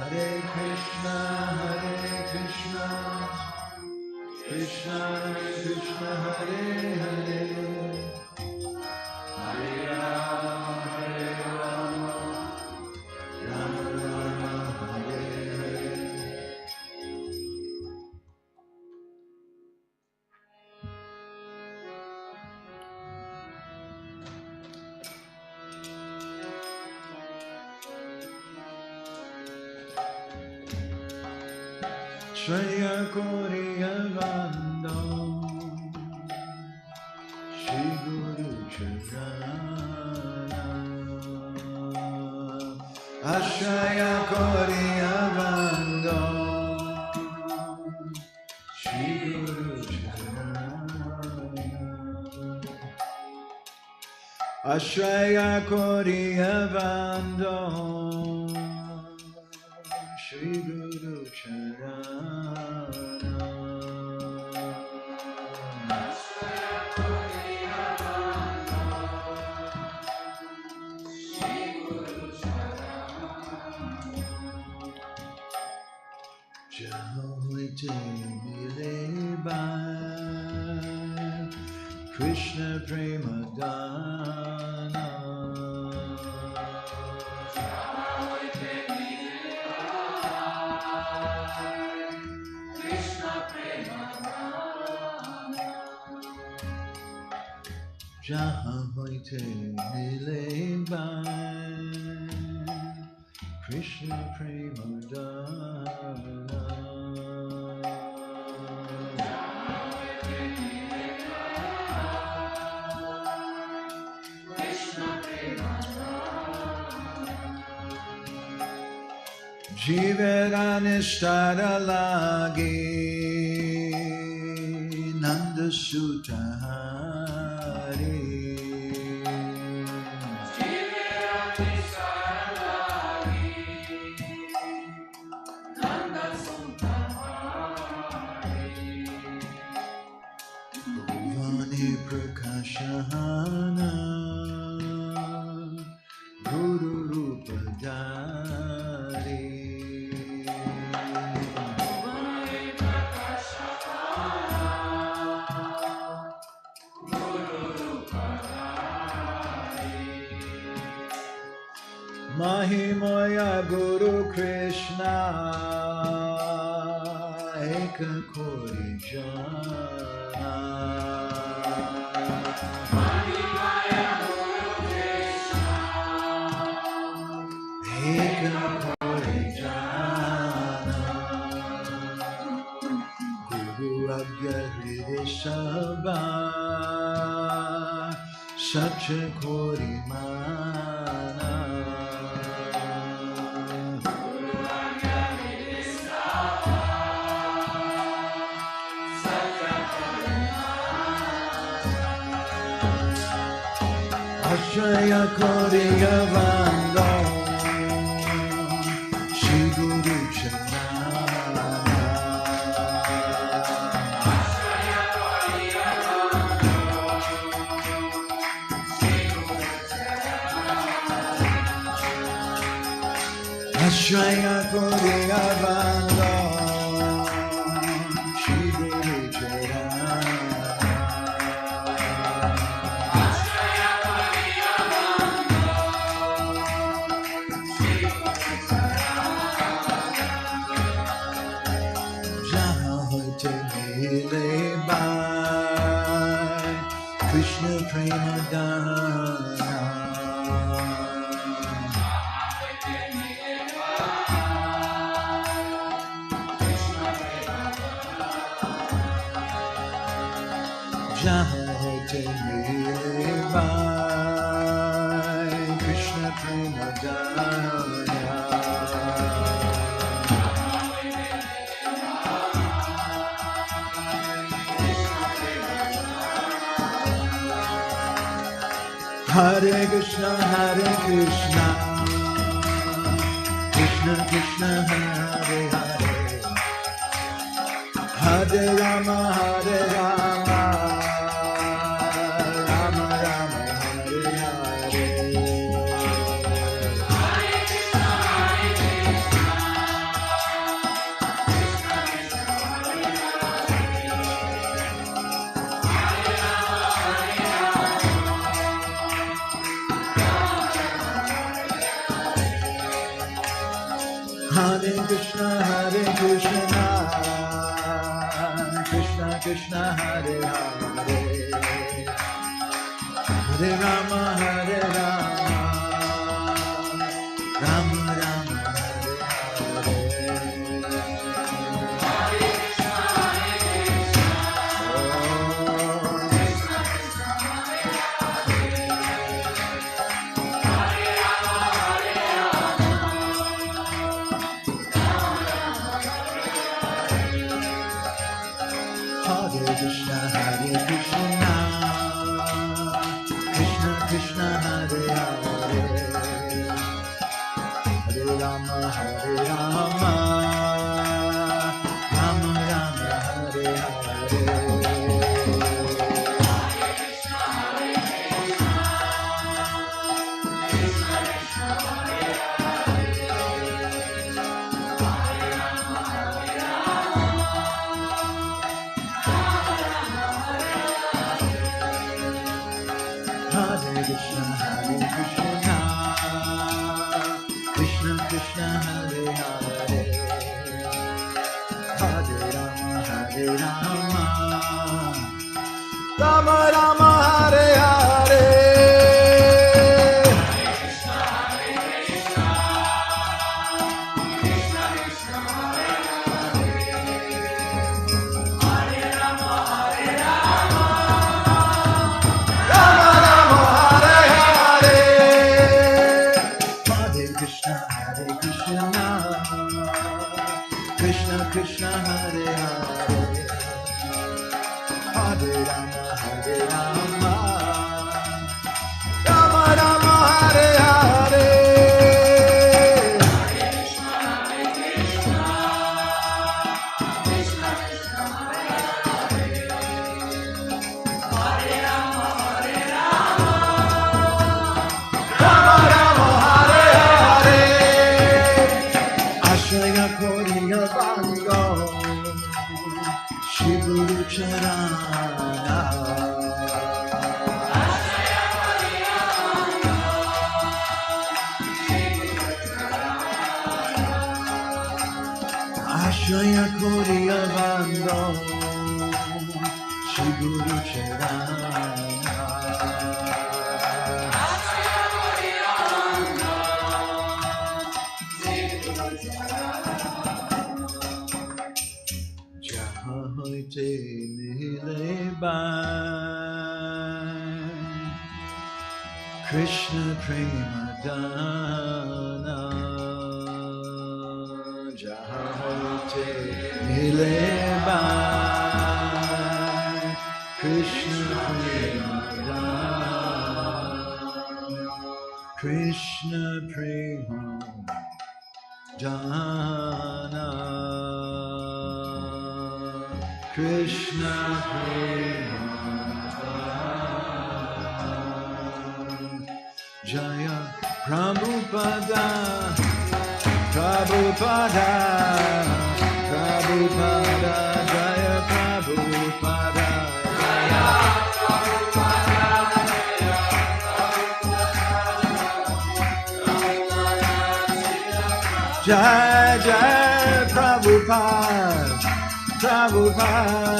Hare Krishna, Krishna Krishna, Hare Hare, Hare Rama, Rama Rama, Hare Hare. Asraya kariya vandon, Shri Guru Charana. Asraya kariya vandon, Shri Guru Charana. Asraya kariya vandon, Shri Guru Charana. Jahoi mile bai Krishna Prema Dana. Jahan hoite mile bai Krishna Prema Dana. Jiveranistara lagi Nanda Sutahari. Jiveranistara lagi Nanda Sutahari. Bhuvani Prakashahana Guru Rupa Dari. Mahimoya Guru Krishna Eka Kori Jana. Mahimoya Guru Krishna Eka Kori Jana. Guru Agya Hriday Sabha Satya Kori Mana. Asraya kariya vandon, Shri Guru Charana. Asraya kariya vandon, Shri Guru Charana. Asraya kariya vandon, Shri Guru Charana. Krishna Prema Dana. Jahan hote mile bai Krishna Prema Dana. Hare Krishna, Krishna Krishna, Hare Hare, Hare Rama, Rama Rama, Hare Hare. Hare Krishna, Hare Krishna, Krishna Krishna, Hare Hare, Hare Rama, Rama Rama, Hare Krishna, Krishna Krishna, Hare Hare, Hare Rama, Rama Rama, Hare Hare. Hare Krishna, Krishna Krishna, Hare Hare, Hare Rama, Rama Rama, Hare Hare. Krishna Krishna, Hare Hare, Hare Rama, Rama Rama, Hare Hare. Rama Rama, Hare Hare. Asraya kariya vandon, Shri Guru Charana. Asraya kariya vandon, Shri Guru Charana. Jahan hoite mile bai, Krishna prema dana. Jahan hoite mile bai, Krishna prema dana. Krishna prema dana. Krishna Prema Jaya Prabhupada, Prabhupada, Prabhupada, Jaya Prabhupada, Jaya Prabhupada, Jaya Jaya Prabhupada, Prabhupada,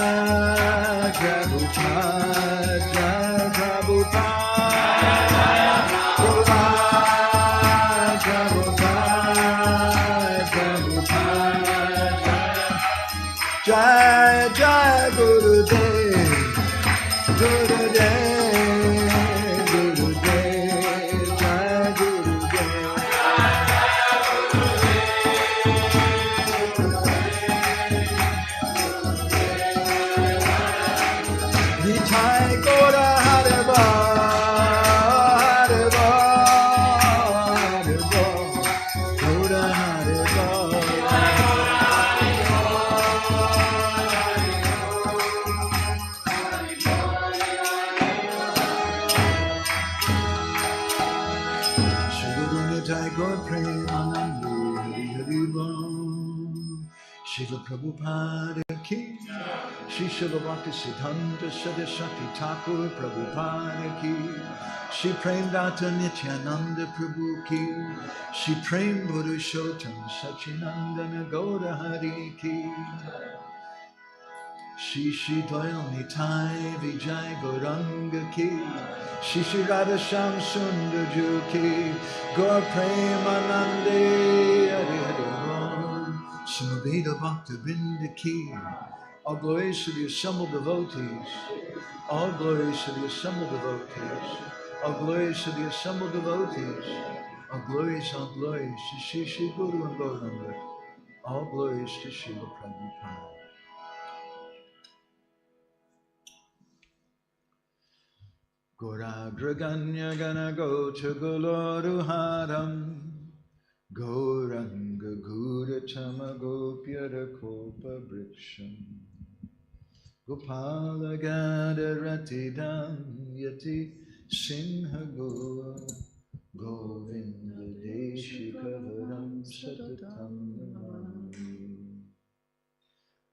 Prabhupada, Jai Prabhupada, Prabhupada, Prabhupada, Jai Jai Gurudev, Gurudev, Gurudev, Jai Gurudev. Nitai Gora Hareba, Hareba, Hareba, Gora Hareba. Shri Guru Nitai Gaur Premanandi, Hari Hari Bol. Srila Prabhupada ki, Shri Srila Bhakti Siddhanta Saraswati Thakur Prabhupada ki, Shri Premdata Nityananda Prabhu ki, Shri Prem Purushottam Sachinandana Gaura Hari ki, Shri Shri Dwayal Nitai Vijay Gauranga ki, Shri Shri Radha Sham Sundar Ju ki, Gaur Premanande Hare Hare Ram, Samaveda Bhakta Vrinda ki. All glories to the assembled devotees. All glories to the assembled devotees. All glories to the assembled devotees. All glories to Shri Shri Guru and Gauranga. All glories to Srila Prabhupada. Gauragraganya Gana Gocha Goloruharam Gauranga Gurachama Gopyara Kopa Briksham Gopala Gadaratidam Yati Sinha Govinda Deshikavaram Satatam Namami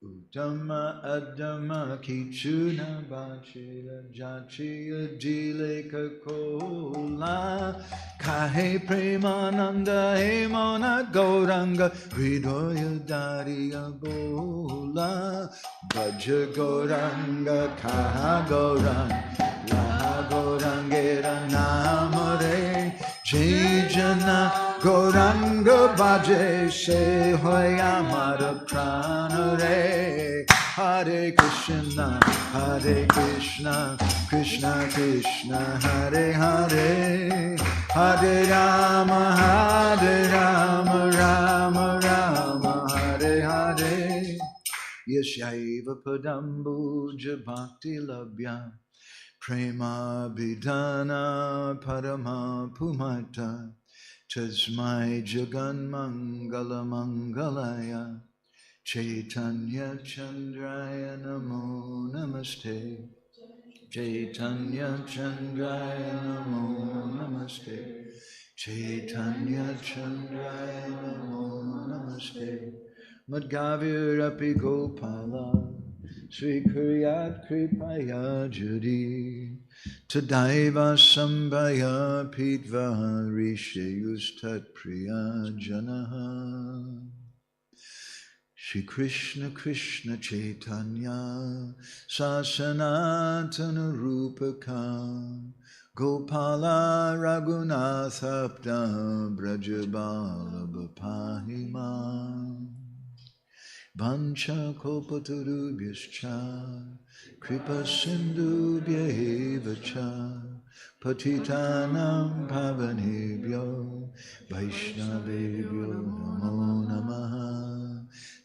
Uttama Adama Kichuna Bachira Jachiya Dileka Kola Kahe Premananda Hemona Gauranga Hridoya Dariya Bola Bhaja Gauranga Kaha Gauranga Laha Gaurangera Namare Jijana Gauranga Bhaje Se Hoya Mara Prana Re Hare Krishna Krishna Krishna Hare Hare Hare Rama Rama Rama Hare Hare Yashaiva Padambuja Bhakti Labhya Prema Bidana Parama Pumata Tasmai Jagan Mangala Mangalaya Chaitanya Chandraya Namo Namaste Chaitanya Chandraya Namo Namaste Chaitanya Chandraya Namo Namaste Madgavir Api Gopala Sri Kriyat Kripaya Judi Tadaiva Sambhaya Pitva Rishayustat Priya Janaha Shri Krishna Krishna Chaitanya Sasanatana Rupaka Gopala Raghunathabda Brajabala Bapahima Vancha Kopaturubhyascha Kripa Sindhubhya Evacha Patitanam Pavanebhyo Vaishnavebhyo Namo Namaha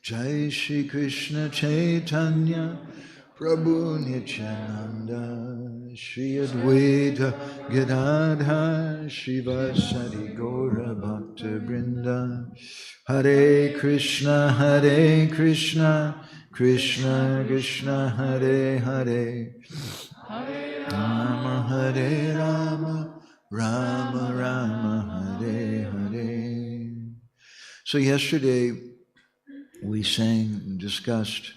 Jai Shri Krishna Chaitanya Prabhu Nityananda Shri Advaita Gadadhar Shivasari Gaura Bhakta Brinda Hare Krishna Krishna Krishna Hare Hare Rama Hare Rama Rama Rama Hare Hare. So yesterday we sang and discussed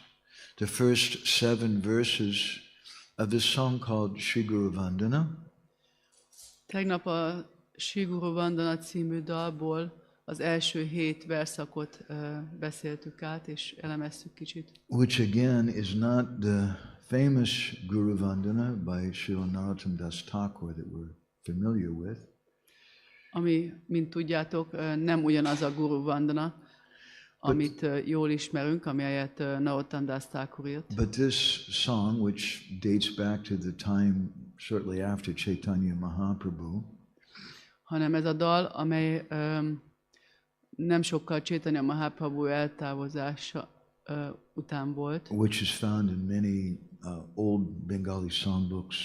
the first 7 verses of this song called Shri Guru Vandana. Tegnap a Shri Guru Vandana című dalból az első 7 verszakot beszéltük át, és elemeztük kicsit. Which again is not the famous Guru Vandana by Srila Narottam Das Thakur that we're familiar with. Ami, mint tudjátok, nem ugyanaz a Guru Vandana, amit jól ismerünk, amelyet Narottam Das Thakur írt. But this song, which dates back to the time shortly after Chaitanya Mahaprabhu, hanem ez a dal, amely nem sokkal Chaitanya Mahaprabhu eltávozása után volt, which is found in many old Bengali songbooks,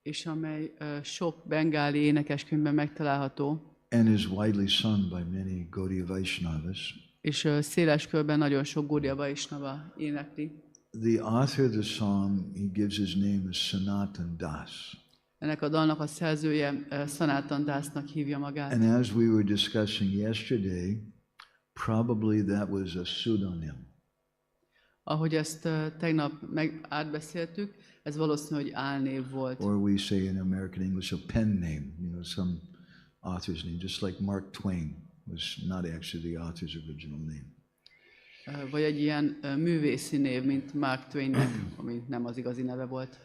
és amely sok bengáli énekeskönyvben megtalálható, and is widely sung by many Gaudiya Vaishnavas. És széles körben nagyon sok Gaudiya Vaishnava énekli. The author of the song, he gives his name as Sanatan Das. Ennek a dalnak a szerzője Sanatan Dasnak hívja magát. And as we were discussing yesterday, probably that was a pseudonym. Ahogy ezt tegnap átbeszéltük, ez valószínű, hogy álnév volt. Or we say in American English a pen name, some author's name, just like Mark Twain was not actually the author's original name. Vagy egy ilyen művészi név, mint Mark Twainnek, ami nem az igazi neve volt.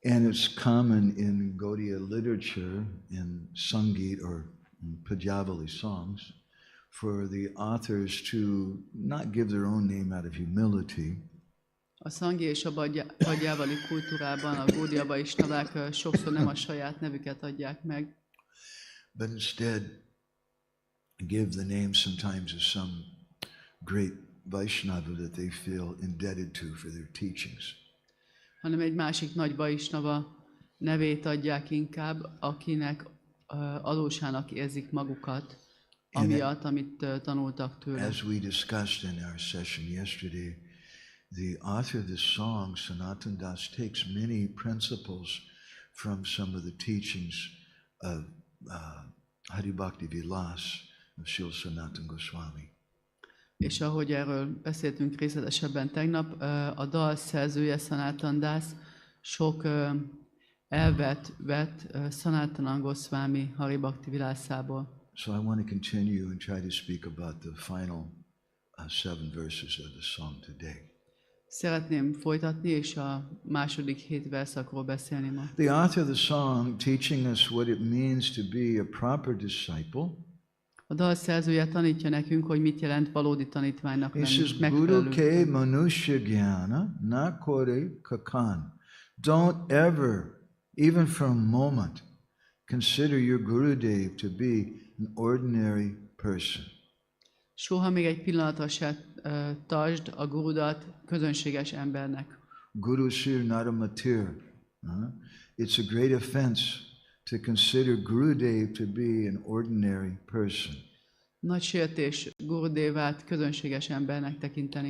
And it's common in Gaudiya literature, in Sangeet or Pajavali songs, for the authors to not give their own name out of humility. A szangi és a pajjávali kultúrában, a Gaudiya vaisnavák sokszor nem a saját nevüket adják meg, but instead give the name sometimes of some great Vaishnava that they feel indebted to for their teachings. hanem egy másik nagy vaisnava nevét adják inkább, akinek adósának érzik magukat, amiatt, amit tanultak tőle. As we discussed in our session yesterday, the author of this song, Sanatan Das, takes many principles from some of the teachings of Hari Bhakti Vilas of Srila Sanatana Goswami. És ahogy erről beszéltünk részletesebben tegnap, a dal szerzője, Sanatan Das, sok elvet vett Sanatana Goswami Hari Bhakti Vilasából. So I want to continue and try to speak about the final 7 verses of the song today. Szeretném folytatni, és a második 7 verszakról beszélni ma. The author of the song teaching us what it means to be a proper disciple. A dal szerzője tanítja nekünk, hogy mit jelent valódi tanítványnak He lenni, says, Guru ke manushya gyana na kore kakan. Don't ever, even for a moment, consider your Gurudev to be an ordinary person. Soha még egy pillanatra se tartsd a gurudat közönséges embernek. Guru Sir Naramatir. It's a great offense to consider Gurudev to be an ordinary person. Nagy sértés Gurudevát közönséges embernek tekinteni.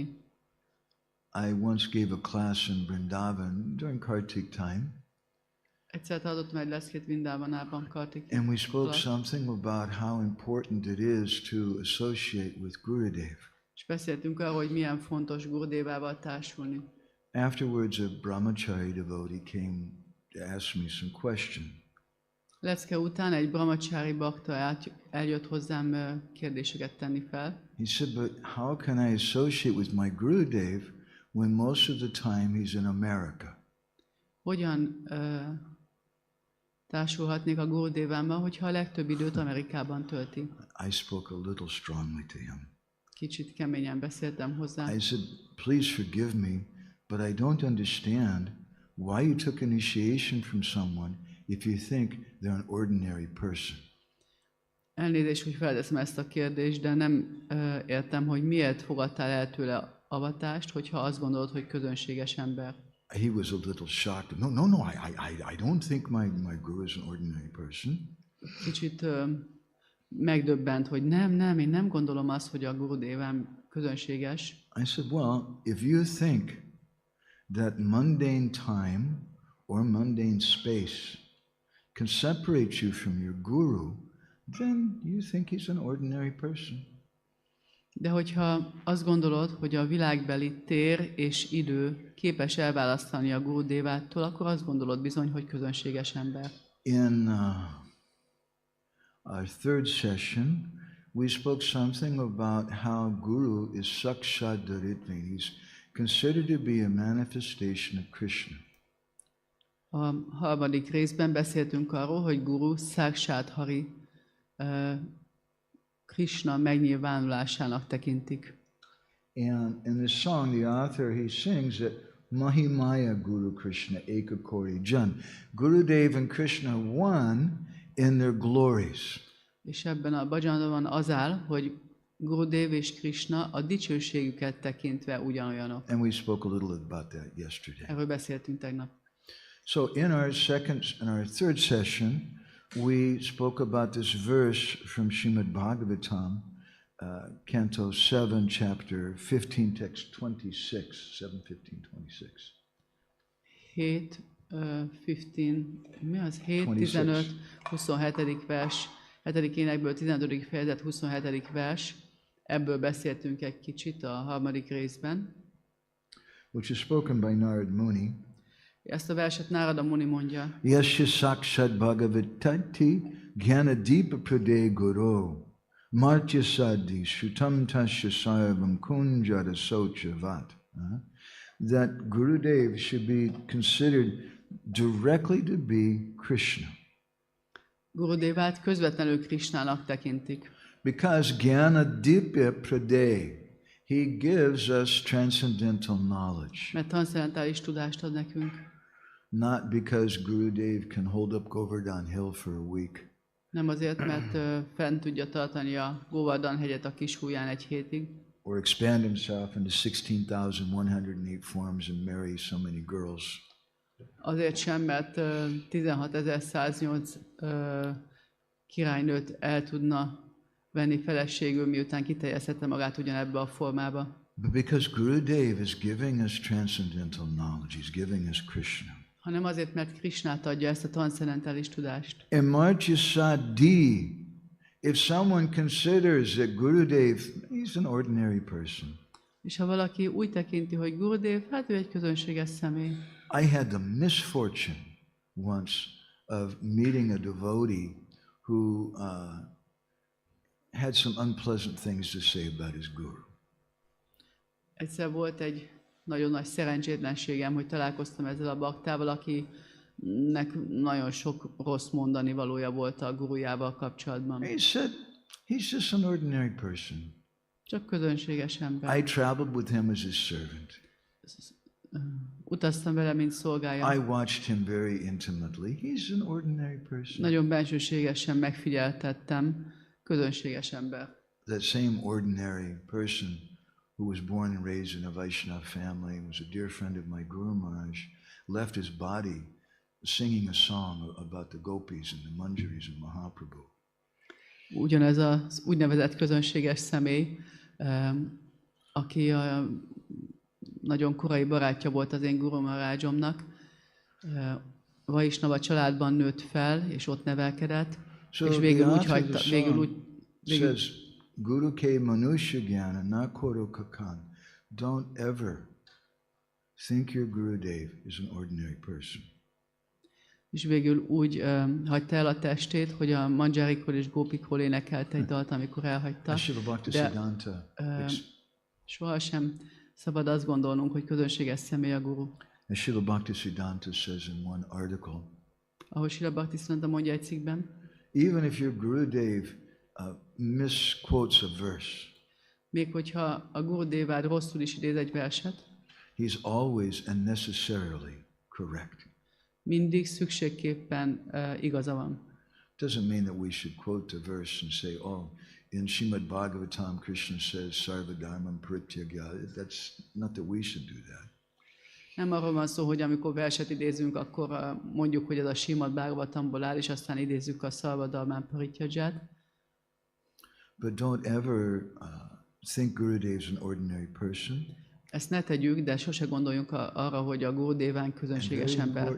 I once gave a class in Vrindavan during Kartik time. Egyszer tartottam egy leszkét Vrindavanában, Kartik. And we spoke something about how important it is to associate with Gurudev. És beszéltünk arról, hogy milyen fontos Gurudevával társulni. Afterwards, a brahmachari devotee came to ask me some question. Lecke után egy brahmacsári bakta eljött hozzám kérdéseket tenni fel. He said, but how can I associate with my Gurudev when most of the time he's in America? Hogyan társulhatnék a Gurudevával, hogyha a legtöbb időt Amerikában tölti? I spoke a little strongly to him. Kicsit keményen beszéltem hozzá. I said, please forgive me, but I don't understand why you took initiation from someone if you think they're an ordinary person. Elnézést, hogy felteszem ezt a kérdést, de nem értem, hogy miért fogadtál el tőle avatást, hogyha azt gondolod, hogy közönséges ember. He was a little shocked. No, I don't think my guru is an ordinary person. Kicsit megdöbbent, hogy nem, én nem gondolom azt, hogy a Gurudevám közönséges. I said, well, if you think that mundane time or mundane space can separate you from your guru, then you think he's an ordinary person. De hogyha azt gondolod, hogy a világbeli tér és idő képes elválasztani a Gurudevától, akkor azt gondolod bizony, hogy közönséges ember. In our third session, we spoke something about how Guru is Sakshat Dharitva. He's considered to be a manifestation of Krishna. A harmadik részben beszéltünk arról, hogy Guru Sakshat Hari Krishna megnyilvánulásának tekintik. And in this song, the author, he sings that Mahimaya Guru Krishna Ekakori Jan. Gurudev and Krishna one in their glories. És ebben a bhajanban az áll, hogy Gurudev és Krishna a dicsőségüket tekintve ugyanolyanok. And we spoke a little about that yesterday. Erről beszéltünk tegnap. So in our third session, we spoke about this verse from Srimad Bhagavatam, Canto 7, chapter 15, text 26, 7:15-26. 15, 27. vers, 7. énekből 15. fejezet, 27. vers. Ebből beszéltünk egy kicsit a harmadik részben. which is spoken by Narad Muni. Ezt a verset Nárada Muni mondja. Yasya sakshat bhagavatati jnanadipa prade guru martya sadhi shutam tasya sarvam kunjara sochavat. That Gurudev should be considered directly to be Krishna. Gurudevát közvetlenül Krisnának tekintik. Because jnanadipa prade, he gives us transcendental knowledge. Mert transzcendentális tudást ad nekünk. Not because Gurudev can hold up Govardhan Hill for a week. Nem azért, mert fent tudja tartani a Govardhan hegyet a kis húján egy hétig. Or expand himself into 16,108 forms and marry so many girls. Azért sem, mert 16.108 királynőt el tudna venni feleségül, miután kiteljesítette magát ugyanebbe a formába. But because Gurudev is giving us transcendental knowledge, he's giving us Krishna. Hanem azért, mert Krishnát adja ezt a transzcendentális tudást. In Martya Sadi, if someone considers that Gurudev, he's an ordinary person. És ha valaki úgy tekinti, hogy Gurudev, hát ő egy közönséges személy. I had the misfortune once of meeting a devotee who had some unpleasant things to say about his guru. Egyszer volt egy nagyon nagy szerencsétlenségem, hogy találkoztam ezzel a baktával, akinek nagyon sok rossz mondani valója volt a gurujával kapcsolatban. He said, he's just an ordinary person. Csak közönséges ember. I traveled with him as his servant. Utaztam vele, mint szolgája. I watched him very intimately. He's an ordinary person. Nagyon bensőségesen megfigyeltettem, közönséges ember. That same ordinary person who was born and raised in a Vaishnava family, was a dear friend of my Guru Maharaj, left his body singing a song about the gopis and the manjaris of Mahaprabhu. Ugyanez az úgynevezett közönséges személy, aki a nagyon korai barátja volt az én Guru Maharajomnak, Vaisnava családban nőtt fel, és ott nevelkedett, és végül úgy hagyta, says, Guru ke manusya gyana na koro kakan. Don't ever think your Gurudev is an ordinary person. És végül úgy hagyta el a testét, hogy a mandzsárikról és gópikról énekelt egy dalt, amikor elhagyta. De sohasem szabad azt gondolnunk, hogy közönséges személy a guru. As Srila Bhaktisiddhanta says in one article, ahogy Srila Bhaktisiddhanta mondja egy cikkben, even if your Gurudev misquotes a verse, még hogyha a Gurudevád rosszul is idéz egy verset, he's always and necessarily correct. Mindig szükségképpen igaza van. Doesn't mean that we should quote the verse and say, oh, in Srimad Bhagavatam, Krishna says, Sarva Dharmam Parityagya. That's not that we should do that. Nem arról van szó, hogy amikor verset idézünk, akkor mondjuk, hogy ez a Srimad Bhagavatamból áll, és aztán idézzük a Sarva Dharmam Parityaját. But don't ever think Gurudev is an ordinary person. Ezt ne tegyük, de sose gondoljunk arra, hogy a Gurudeván közönséges ember.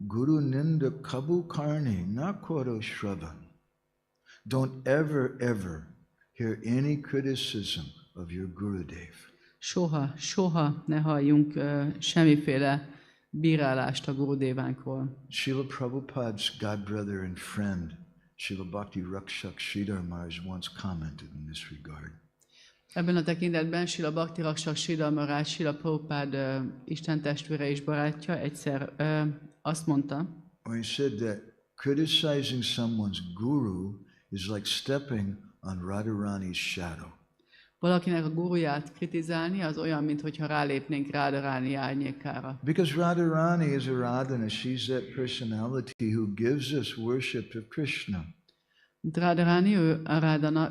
Guru ninda kabu karni na koro shravan. Don't ever hear any criticism of your Gurudev. Soha ne halljunk semmiféle bírálást a Gurudevánkról. Srila Prabhupada's godbrother and friend, Srila Bhakti Rakshak Sridhar Maharaj once commented in this regard. Ebben a tekintetben Srila Bhakti Rakshak Sridhar Maharaj, Srila Prabhupád Isten testvére és barátja egyszer azt mondta, he said that criticizing someone's guru is like stepping on Radharani's shadow. Valakinek a guruját kritizálni az olyan, mintha rálépnénk Radharani árnyékára. Because Radharani is a Radhana, she's that personality who gives us worship of Krishna. Radharani,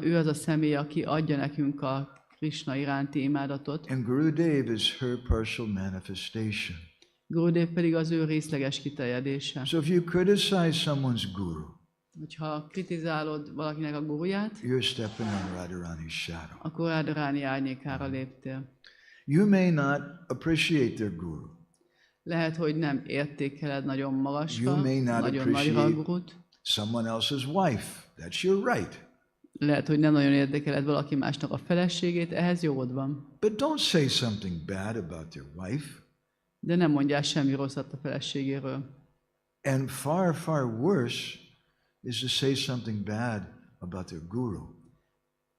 ő az a személy, aki adja nekünk a Krishna iránti imádatot. And Gurudev is her partial manifestation. Gurudev pedig az ő részleges kiterjedése. So if you criticize someone's guru, hogyha kritizálod valakinek a guruját, you're stepping on Radharani's shadow. Akkor Radharani árnyékára léptél. You may not appreciate their guru. Lehet, hogy nem értékeled nagyon magasra, You may not nagyon nagyra a gurut. someone else's wife. That's your right. Lehet, hogy nem nagyon érdekeled valaki másnak a feleségét, ehhez jogod van. But don't say something bad about your wife. De nem mondjál semmi rosszat a feleségéről. And far, far worse is to say something bad about their guru.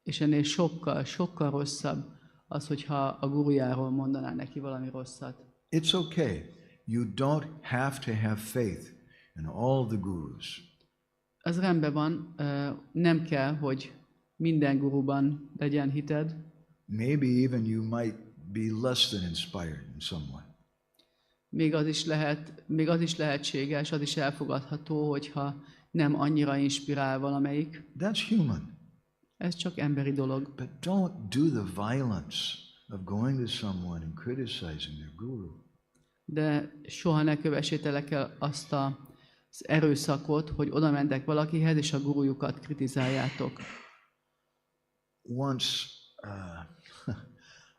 És ennél sokkal, sokkal rosszabb az, hogyha a gurujáról mondanál neki valami rosszat. It's okay. You don't have to have faith in all the gurus. Az rendben van, nem kell, hogy minden guruban legyen hited. Maybe even you might be less than inspired in some way. Még az is lehetséges, az is elfogadható, hogyha nem annyira inspirál valamelyik. That's human. Ez csak emberi dolog. But don't do the violence of going to someone and criticizing their guru. De soha ne kövessétek el azt az erőszakot, hogy oda mentek valakihez, és a gurujukat kritizáljátok. Once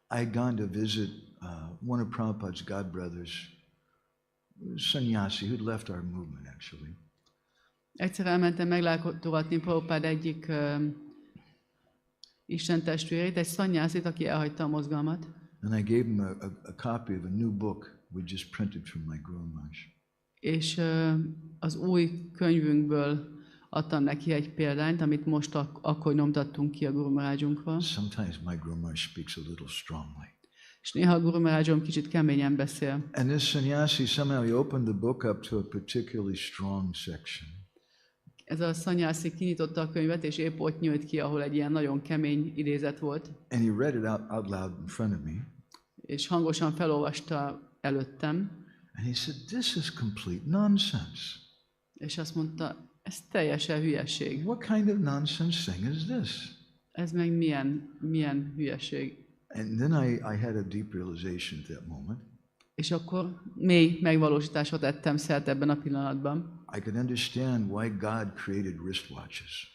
I'd gone to visit one of Prabhupada's godbrothers, sannyasi, who'd left our movement actually. Egyszer elmentem meglátogatni Prabhupád egyik istentestvérét, egy szannyászit, aki elhagyta a mozgalmat. And I gave him a copy of a new book we just printed from my Guru Maharaj. És az új könyvünkből adtam neki egy példányt, amit most akkor nyomtattunk ki a Guru Maharajjunkról. Sometimes my Guru Maharaj speaks a little strongly. És néha a Guru Maharajom kicsit keményen beszél. And this sannyasi, somehow he opened the book up to a particularly strong section. Ez a szanyászi kinyitotta a könyvet, és épp ott nyílt ki, ahol egy ilyen nagyon kemény idézet volt. And he read it out loud in front of me. És hangosan felolvasta előttem. And he said, "This is complete nonsense." És azt mondta, ez teljesen hülyeség. What kind of nonsense thing is this? Ez meg milyen hülyeség. And then I had a deep realization at that moment. És akkor mély megvalósításra tettem szert ebben a pillanatban. I could understand why God created wristwatches.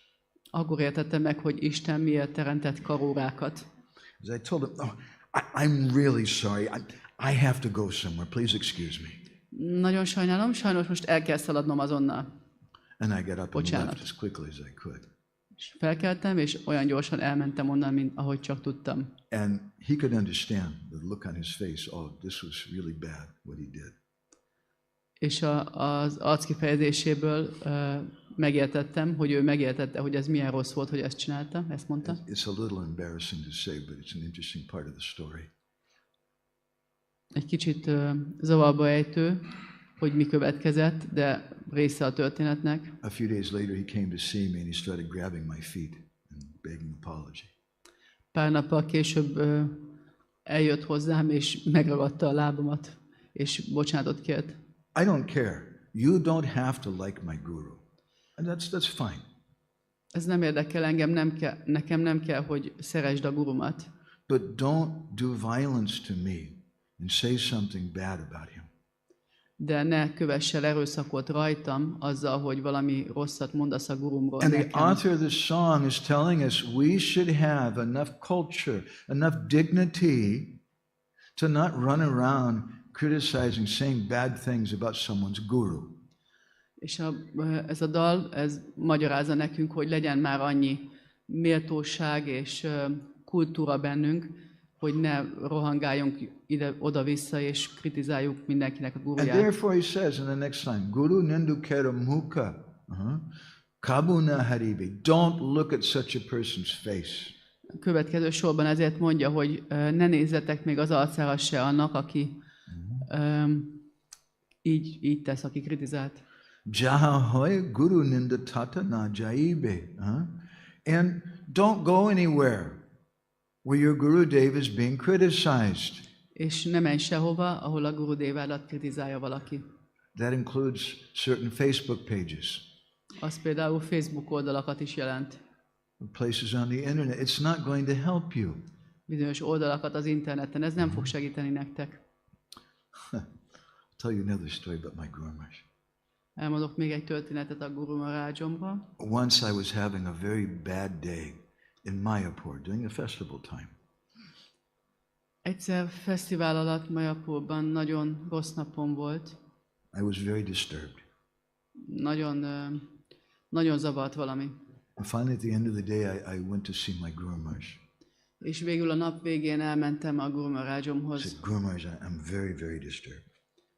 Akkor értettem meg, hogy Isten miért teremtett karórákat. As I told him, "Oh, I'm really sorry. I have to go somewhere. Please excuse me." Nagyon sajnálom, sajnos most el kell szaladnom azonnal. And I got up and Bocsánat. left as quickly as I could. És felkeltem, és olyan gyorsan elmentem onnan, mint ahogy csak tudtam. And he could understand the look on his face. Oh, this was really bad what he did. És az arckifejezéséből megértettem, hogy ő megértette, hogy ez milyen rossz volt, hogy ezt csinálta, ezt mondta. It's a little embarrassing to say, but it's an interesting part of the story. Egy kicsit zavarba ejtő, hogy mi következett, de része a történetnek. A few days later, he came to see me and he started grabbing my feet and begging apology. Pár nappal később eljött hozzám, és megragadta a lábamat, és bocsánatot kért. I don't care. You don't have to like my guru. And that's fine. Ez nem érdekel engem, nekem nem kell, hogy szeresd a gurumat. But don't do violence to me and say something bad about him. De ne kövess el erőszakot rajtam azzal, hogy valami rosszat mondasz a gurumról And the nekem. author of this song is telling us we should have enough culture, enough dignity to not run around criticizing, saying bad things about someone's guru. És ez a dal, ez magyarázza nekünk, hogy legyen már annyi méltóság és kultúra bennünk, hogy ne rohangáljunk oda-vissza és kritizáljuk mindenkinek a And guruját. therefore he says in the next line, Guru Nindukera Mukha, Kabuna Haribe, don't look at such a person's face. A következő sorban ezért mondja, hogy ne nézzetek még az arcára se annak, aki így tesz, aki kritizált. Jaha hoy Guru Ninda Tata na jaibe. And don't go anywhere where your Gurudev is being criticized. És ne menj sehova, ahol a Gurudévádat kritizálja valaki. That includes certain Facebook pages, Az például Facebook oldalakat is jelent. places on the internet. It's not going to help you. Bizonyos oldalakat az interneten, ez nem fog segíteni nektek. I'll tell you another story about my Guru Maharaj. Elmondok még egy történetet a Guru Maharajomról. Once I was having a very bad day in Mayapur during the festival time. Egyszer fesztivál alatt Mayapurban nagyon rossz napom volt. I was very disturbed. Nagyon zavart valami. And finally, at the end of the day, I went to see my Guru Maharaj. És végül a nap végén elmentem a Guru I Maharajomhoz. said, Guru Maharaj, I'm very, very disturbed.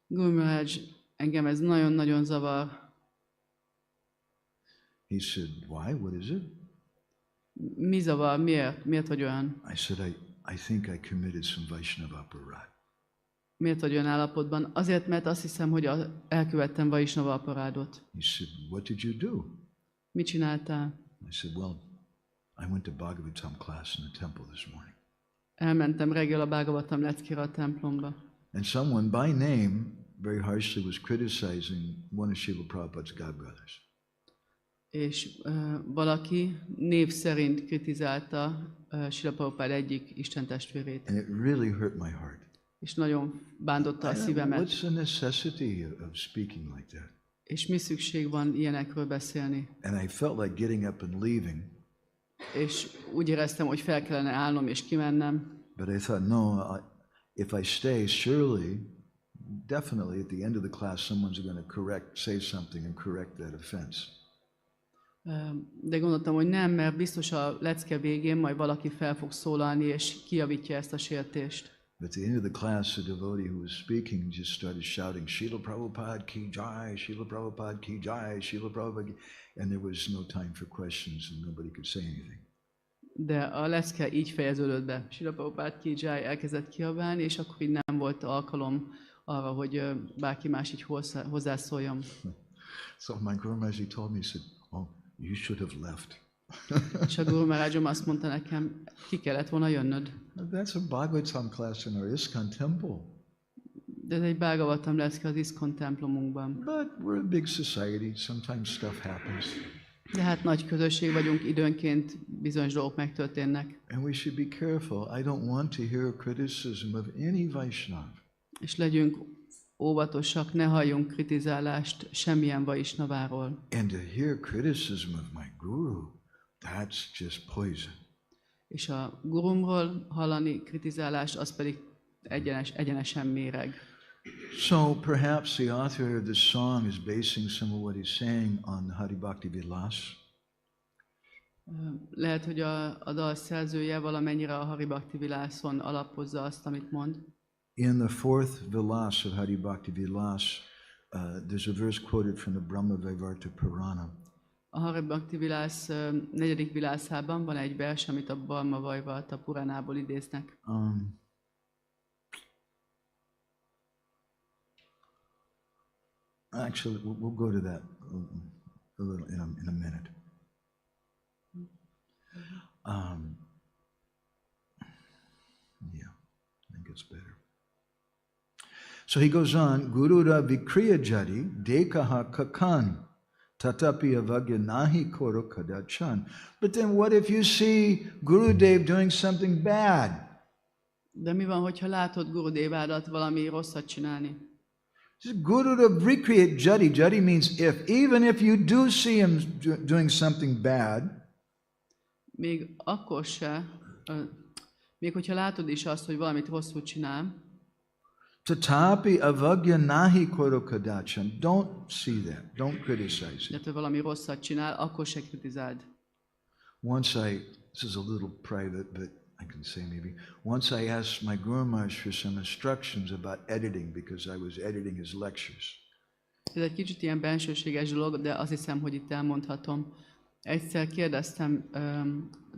Guru Maharaj, engem ez nagyon-nagyon zavar. He said, why? What is it? Mi zavar? Miért? Miért vagy olyan? I said, I think I committed some Vaishnava aparad. Miért vagy olyan állapotban? Azért, mert azt hiszem, hogy elkövettem Vaisnava aparádot. He said, what did you do? Mit csináltál? I said, well, I went to Bhagavatam class in the temple this morning. Elmentem reggel a Bhagavatam leckére a templomba. And someone by name very harshly was criticizing one of Srila Prabhupada's godbrothers. És valaki név szerint kritizálta Srila Prabhupád egyik istentestvérét. And it really hurt my heart. És nagyon bántotta a I don't know, szívemet. what's the necessity of speaking like that? És mi szükség van ilyenekről beszélni? And I felt like getting up and leaving. És úgy éreztem, hogy fel kellene állnom és kimennem. But I thought, no, if I stay, surely, definitely at the end of the class, someone's going to say something and correct that offense. De gondoltam, hogy nem, mert biztos a lecke végén majd valaki fel fog szólalni és kijavítja ezt a sértést. But at the end of the class, the devotee who was speaking just started shouting, Srila Prabhupada ki jai, Srila Prabhupada ki jai, Srila Prabhupada ki, and there was no time for questions and nobody could say anything. De a lecke így fejeződött be. Srila Prabhupada ki jai elkezdett kiabálni, és akkor így nem volt alkalom arra, hogy bárki más így hozzászóljon. So my Guru Maharaj told me, he said, oh, you should have left. És a Guru Maharajom azt mondta nekem, ki kellett volna jönnöd. That's a Bhagavatam class in our ISKCON temple. De ez egy Bhagavatam lecke az ISKCON templomunkban. But we're a big society, sometimes stuff happens. De hát nagy közösség vagyunk, időnként bizonyos dolgok megtörténnek. And we should be careful. I don't want to hear criticism of any Vaishnava. És legyünk óvatosak, ne halljunk kritizálást semmilyen Vaisnaváról. And to hear criticism of my guru, that's just poison. És a gurumról hallani kritizálást, az pedig egyenesen méreg. So perhaps the author of this song is basing some of what he's saying on Hari Bhakti Vilas. Lehet, hogy a dal szerzője valamennyire a Hari Bhakti Vilason alapozza azt, amit mond. In the fourth Vilas of Hari Bhakti Vilas, there's a verse quoted from the Brahma Vaivarta Purana. A Hari Bhakti Vilas negyedik vilászában van egy vers, amit a Brahma Vaivarta Puránából idéznek. Actually, we'll go to that a little in a minute. Yeah, I think it's better. So he goes on, Gurura Vikriya Jati Dekaha Kakan Tatapi Avagya Nahi Koro Kadachan. But then what if you see Gurudev doing something bad? De mi van, hogyha látod Gurudevádat valami rosszat csinálni? Gurura Vikriya Jati. Jati means if. Even if you do see him doing something bad, még akkor se, még hogyha látod is azt, hogy valamit rosszul csinál, Tatapi avagya nahi koro kadachan. Don't see that. Don't criticize it. illetve valami rosszat csinál, akkor se kritizáld. This is a little private, but I can say maybe. Once I asked my Guru Maharaj for some instructions about editing because I was editing his lectures. Ez egy kicsit ilyen bensőséges dolog, de azt hiszem, hogy itt elmondhatom. Egyszer kérdeztem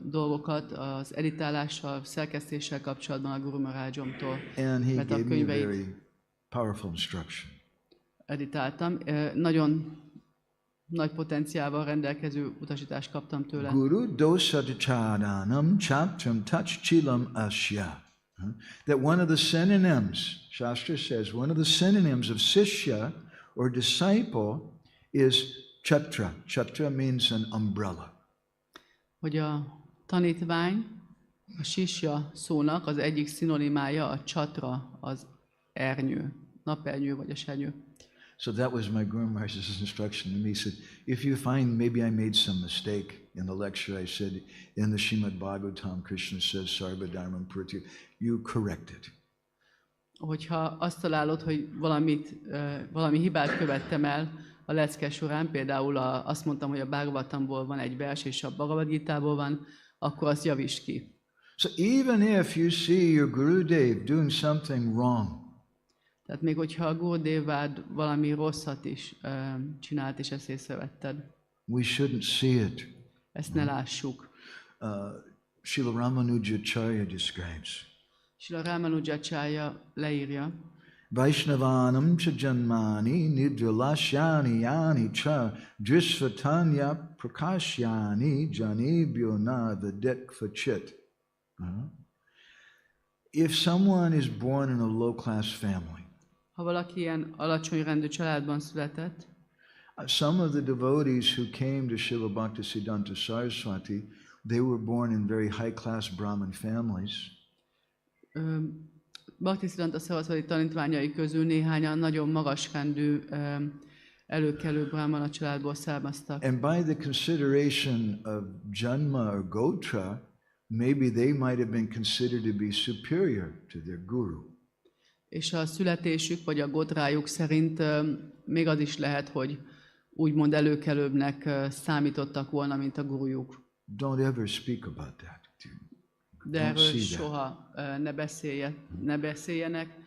dolgokat az editálással, szerkesztéssel kapcsolatban a Guru Maharajomtól, And he mert gave a me a könyveit very powerful instruction. editáltam. Nagyon nagy potenciálval rendelkező utasítást kaptam tőle. Guru dosachadanam chaptam touch chilam asya. That one of the synonyms, Shastra says, one of the synonyms of sishya or disciple is chatra. Chatra means an umbrella. Hogy a tanítvány, a sisya szónak az egyik szinonimája a csatra, az ernyő, napernyő vagy a sernyő. So that was my Guru Maharaj's instruction to me. He said, if you find maybe I made some mistake in the lecture, I said, in the Srimad Bhagavatam, Krishna says, Sarva Dharmam Purti, you correct it. hogyha azt találod, hogy valami hibát követtem el a lecke során, például azt mondtam, hogy a Bhagavatamból van egy vers, és a Bhagavad Gitából van, akkor azt javítsd ki. So even if you see your Gurudev doing something wrong, Tehát még hogyha a Gurudevád valami rosszat is csinált, és ezt észrevetted, we shouldn't see it. ezt ne lássuk. Srila Ramanujacharya describes. Srila Ramanujacharya leírja, Vaishnavanam cha janmani nidralashyani yani cha drisvatanya prakashyani janebhyo na videt kvachit. If someone is born in a low-class family, ha valaki ilyen alacsony rendű családban született, some of the devotees who came to Srila Bhaktisiddhanta Saraswati, they were born in very high-class Brahmin families. Bhaktisiddhanta Saraswati tanítványai közül néhányan nagyon magasrendű, előkelő brahmana családból származtak. And by the consideration of janma or gotra, maybe they might have been considered to be superior to their guru. És a születésük vagy a gotrájuk szerint még az is lehet, hogy úgymond előkelőbbnek számítottak volna, mint a gurujuk. Don't ever speak about that. De erről soha ne beszéljenek,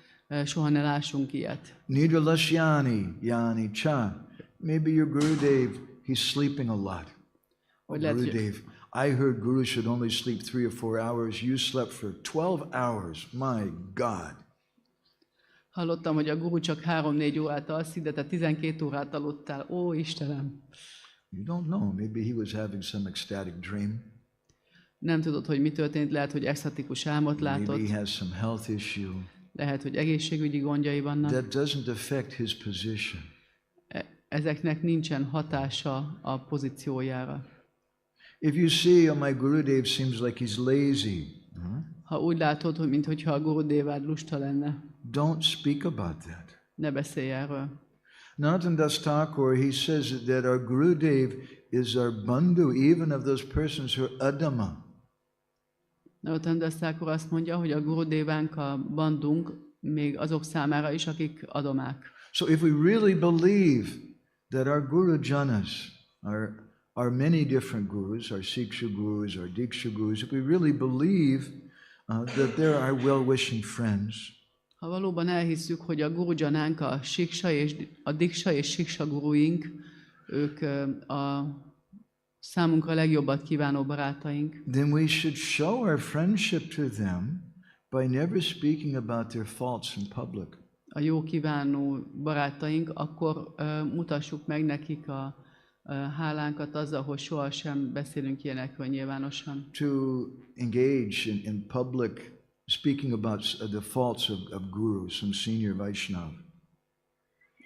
soha ne lássunk ilyet. Nidralashyani yani cha. Maybe your Gurudev, he's sleeping a lot. Oh, Gurudev, I heard Guru should only sleep 3 or 4 hours. You slept for 12 hours. My God. Hallottam, hogy a guru csak 3-4 órát alszik, de te 12 órát aludtál. Ó, Istenem! You don't know. Maybe he was having some ecstatic dream. Nem tudod, hogy mi történt, lehet, hogy extatikus álmot látott. Maybe he has some health issue. Lehet, hogy egészségügyi gondjai vannak. That doesn't affect his position. Ezeknek nincsen hatása a pozíciójára. If you see, oh, my Gurudev seems like he's lazy. Ha úgy látod, hogy mintha a Gurudevád lusta lenne, don't speak about that. ne beszélj erről. Narottam Das Thakur, he says that our Gurudev is our bandhu, even of those persons who are adama. Narottam Das Thakur azt mondja, hogy a Gurudevánk a bandunk még azok számára is, akik adomák. So if we really believe that our Guru Janas are many different gurus, our Siksha gurus, our Diksha gurus, if we really believe that they're our well-wishing friends, ha valóban elhisszük, hogy a Gurujanánk a Diksha és Siksha guruink, ők a számunkra legjobbat kívánó barátaink, then we should show our friendship to them by never speaking about their faults in public. a jó kívánó barátaink, akkor mutassuk meg nekik a hálánkat azzal, hogy sohasem beszélünk ilyenekről nyilvánosan. To engage in public speaking about the faults of gurus, some senior Vaishnav.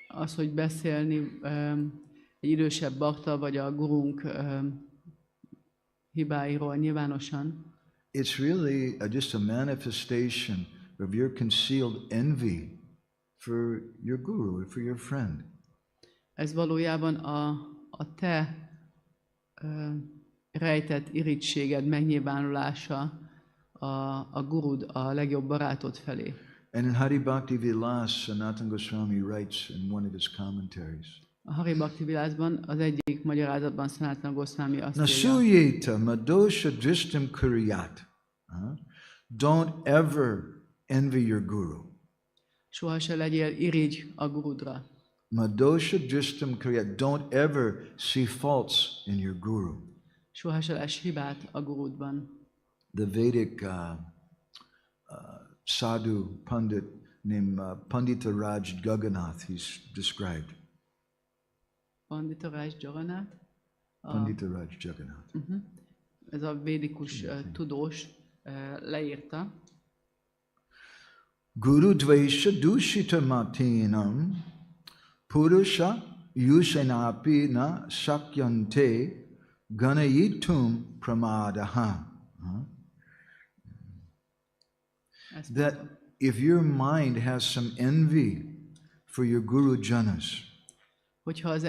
Az, hogy beszélni egy idősebb bakta vagy a gurunk hibáiról nyilvánosan. It's really just a manifestation of your concealed envy for your guru, for your friend. Ez valójában a te rejtett irítséged megnyilvánulása a gurud, a legjobb barátod felé. And in Hari Bhakti Vilas, Sanatana Goswami writes in one of his commentaries, A Hari Bhakti Vilasban az egyik magyarázatban Sanatana Goswami azt írja, Nasuyeta madosha drishtam kariyat. Don't ever envy your guru. soha se legyél irigy a gurudra. Madosha drishtam kariyat. Don't ever see faults in your guru. Soha se láss hibát a gurudban. The Vedic sadhu pandit named Pandita Raj Gaganath, he's described. Pandita Raj Jagannath. Pandita Raj Jagannath. Ez a védikus tudós leírta. Guru dvaisha dushita matinam purusha yushanapi na shakyante ganayitum pramadaha. That if your mind has some envy for your Guru Janas, Hogyha az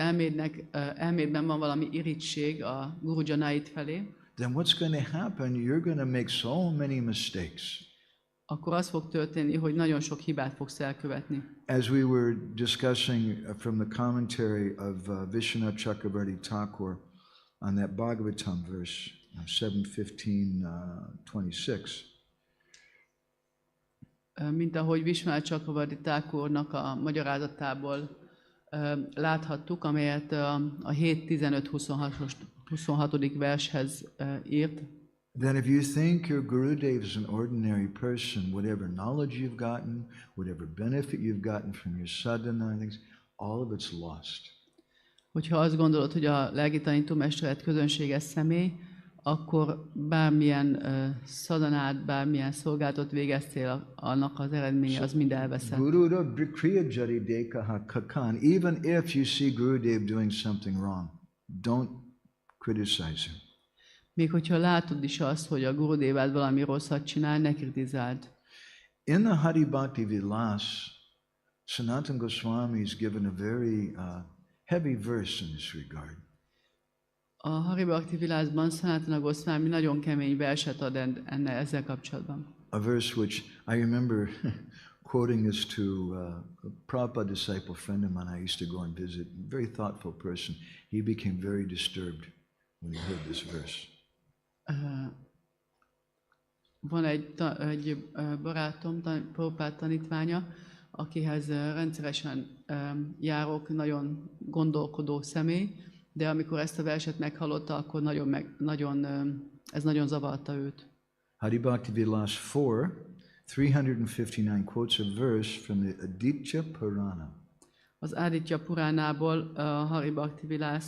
elmédben van valami irigység a gurujanáid felé, then what's going to happen? You're going to make so many mistakes. akkor az fog történni, hogy nagyon sok hibát fogsz elkövetni. As we were discussing from the commentary of Vishwanath Chakravarti Thakur on that Bhagavatam verse 7:15-26. Mint ahogy Vishwanath Chakravarti Thakurnak a magyarázatából láthattuk, amelyet a 7.15-26. vershez írt. Then if you think your Gurudev is an ordinary person, whatever knowledge you've gotten, whatever benefit you've gotten from your sadhana and things, all of it's lost. Hogyha azt gondolod, hogy a lelki tanítómestered közönséges személy, akkor bármilyen szadanát, bármilyen szolgálatot végeztél, annak az eredménye az mind elveszett. Guru Kriya Jari Dekaha Kakan, even if you see Gurudev doing something wrong, don't criticize him. Még hogyha látod is azt, hogy a Gurudevád valami rosszat csinál, ne kritizáld. In the Hari Bhakti Vilas, Sanatana Goswami is given a very heavy verse in this regard. A Hari Bhakti Vilasban Sanatana Goswami nagyon kemény verset ad ezzel kapcsolatban. A verse which I remember quoting this to a Prabhupada disciple friend of mine I used to go and visit, very thoughtful person. He became very disturbed when he heard this verse. Van egy barátom, Prabhupád tanítványa, akihez rendszeresen járok, nagyon gondolkodó személy, de amikor ezt a verset meghallotta, akkor ez nagyon zavarta őt. Hari Bhakti Vilas 4, 359 quotes a verse from the Aditya Purana. Az Aditya Puránából a Hari Bhakti Vilas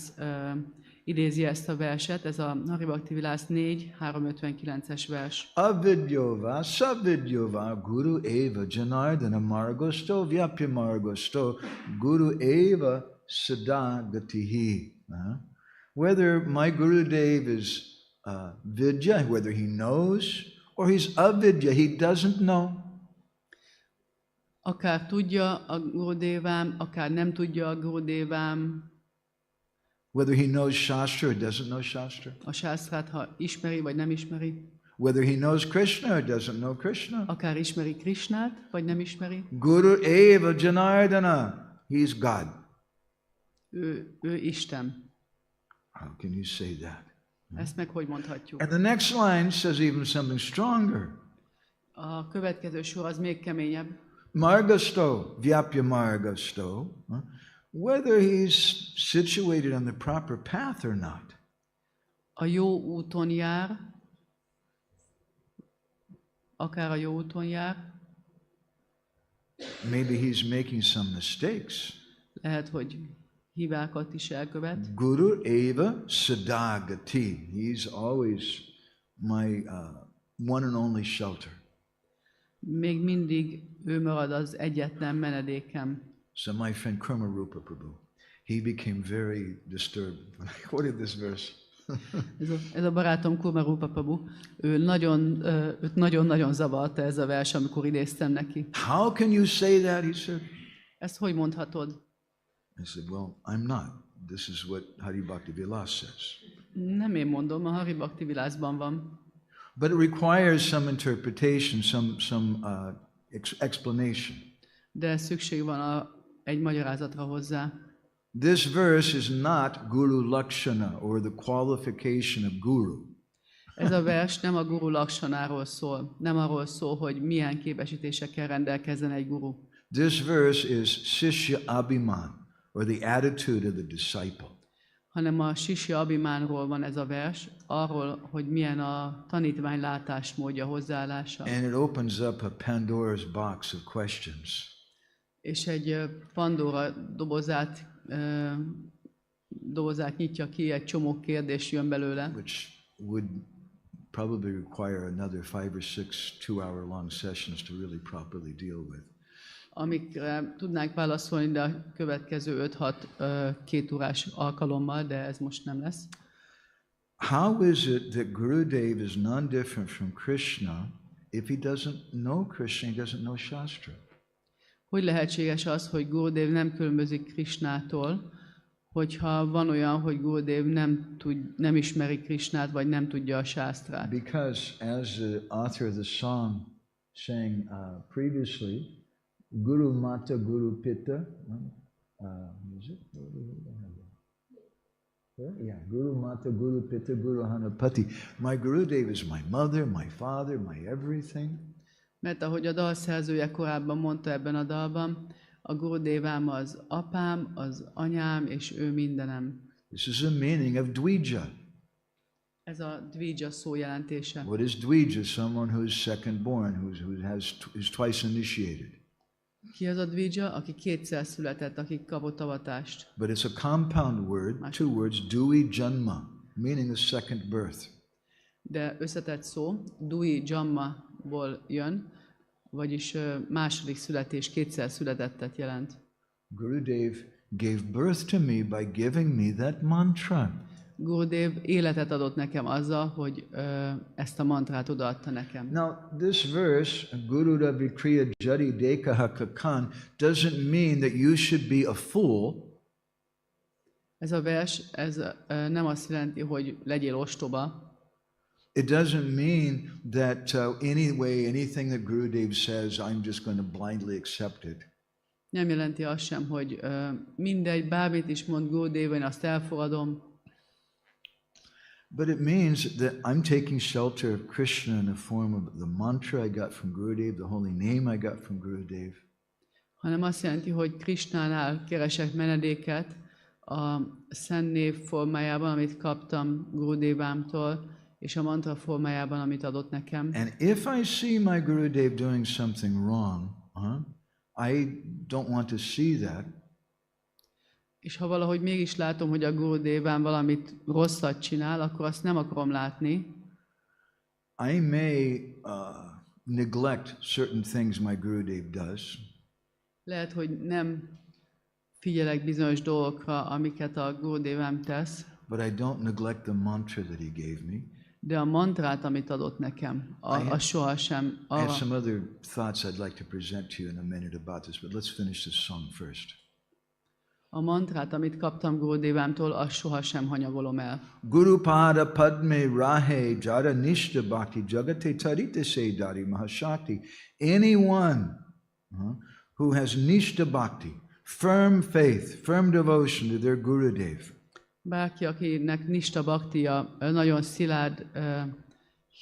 idézi ezt a verset, ez a Hari Bhakti Vilas 4, 359-es vers. Avidyova, savidyova, guru eva, janardana margosto, vyapya margosto, guru eva, sada gatihi. Whether my Gurudev is vidya, whether he knows, or he's avidya, he doesn't know. Akár tudja a Gurudevám, akár nem tudja a Gurudevám. Whether he knows Shastra or doesn't know Shastra. A sásztrát, ha ismeri vagy nem ismeri. Whether he knows Krishna or doesn't know Krishna. Akár ismeri Krishnát, vagy nem ismeri. Guru eva janardana, he's God. Ő Isten. How can you say that? Ezt meg hogy mondhatjuk? And the next line says even something stronger. A következő sor az még keményebb. Margasto, vyapya margasto, whether he's situated on the proper path or not. A jó úton jár, akár a jó úton jár. Maybe he's making some mistakes. Lehet, hogy hibákat is elkövet. Guru eva sadagati. He's always my one and only shelter. Még mindig ő marad az egyetlen menedékem. So my friend Krama Rupa Prabhu, he became very disturbed when I quoted this verse. Ez a barátom Kurma Rupa Prabhu, őt nagyon-nagyon zavarta ez a vers, amikor idéztem neki. How can you say that? He said. Ezt hogy mondhatod? I said, well, I'm not. This is what Hari Bhakti Vilas says. Nem én mondom, a Hari Bhakti Vilasban van. But it requires some interpretation, some explanation. De szükség van egy magyarázatra hozzá. This verse is not Guru Lakshana or the qualification of Guru. Ez a vers nem a Guru Lakshanáról szól, nem arról szól, hogy milyen képesítésekkel rendelkezzen egy guru. This verse is Shishya Abhiman, or the attitude of the disciple. Hanem a Shishya Abhimánról van ez a vers, arról, hogy milyen a tanítvány látásmódja, hozzáállása. And it opens up a Pandora's box of questions. És egy Pandora dobozát nyitja ki, egy csomó kérdés jön belőle. Which would probably require another 5 or 6 2-hour-long sessions to really properly deal with. Amikre tudnánk válaszolni, de a következő 5-6 2 órás alkalommal, de ez most nem lesz. How is it that Gurudev is non-different from Krishna if he doesn't know Krishna, he doesn't know Shastra? Hogy lehetséges az, hogy Gurudev nem különbözik Krishnától, hogyha van olyan, hogy Gurudev nem ismeri Krishnát, vagy nem tudja a sásztrát? Because as the author of the song sang previously, Guru Mata, Guru Pitta. Is it? Yeah, Guru Mata, Guru Pitta, Guru Hanapati. My Gurudev is my mother, my father, my everything. Mert ahogy a dal szerzője korábban mondta ebben a dalban, a Gurudevám az apám, az anyám, és ő mindenem. This is the meaning of Dvija. Ez a Dvija szó jelentése. What is Dvija? Someone who is second born, who's twice initiated. Ki az a Dvija? Aki kétszer született, aki kapott avatást. But it's a compound word, two words, Dui Janma, meaning the second birth. De összetett szó, Dui Jamma-ból jön, vagyis második születés, kétszer születettet jelent. Gurudev gave birth to me by giving me that mantra. Gurudev életet adott nekem azzal, hogy ezt a mantrát odaadta nekem. Now, this verse, Guru Ravi Kriya Jari Dekaha Kakan, doesn't mean that you should be a fool. Ez a vers, ez nem azt jelenti, hogy legyél ostoba. It doesn't mean that anything that Gurudev says, I'm just going to blindly accept it. Nem jelenti azt sem, hogy mindegy, bármit is mond Gurudev, én azt elfogadom. But it means that I'm taking shelter of Krishna in the form of the mantra I got from Gurudev, the holy name I got from Gurudev. Hanem azt jelenti, hogy Krishnánál keresek menedéket a szent név formájában, amit kaptam Gurudevámtól, és a mantra formájában, amit adott nekem. And if I see my Gurudev doing something wrong, I don't want to see that. És ha valahogy mégis látom, hogy a Gurudevám valamit rosszat csinál, akkor azt nem akarom látni. I may neglect certain things my Gurudev does. Lehet, hogy nem figyelek bizonyos dolgokra, amiket a Gurudevám tesz. But I don't neglect the mantra that he gave me. De a mantrát, amit adott nekem, a sohasem. I have some other thoughts I'd like to present to you in a minute about this, but let's finish this song first. A mantrát, amit kaptam Gurudevámtól, azt sohasem hanyagolom el. Guru pada padme rahe jara nishta bhakti jagate tarite sedari mahashakti. Anyone who has nishta bhakti, firm faith, firm devotion to their Gurudev. Bárki, akinek nista bhaktia, nagyon szilárd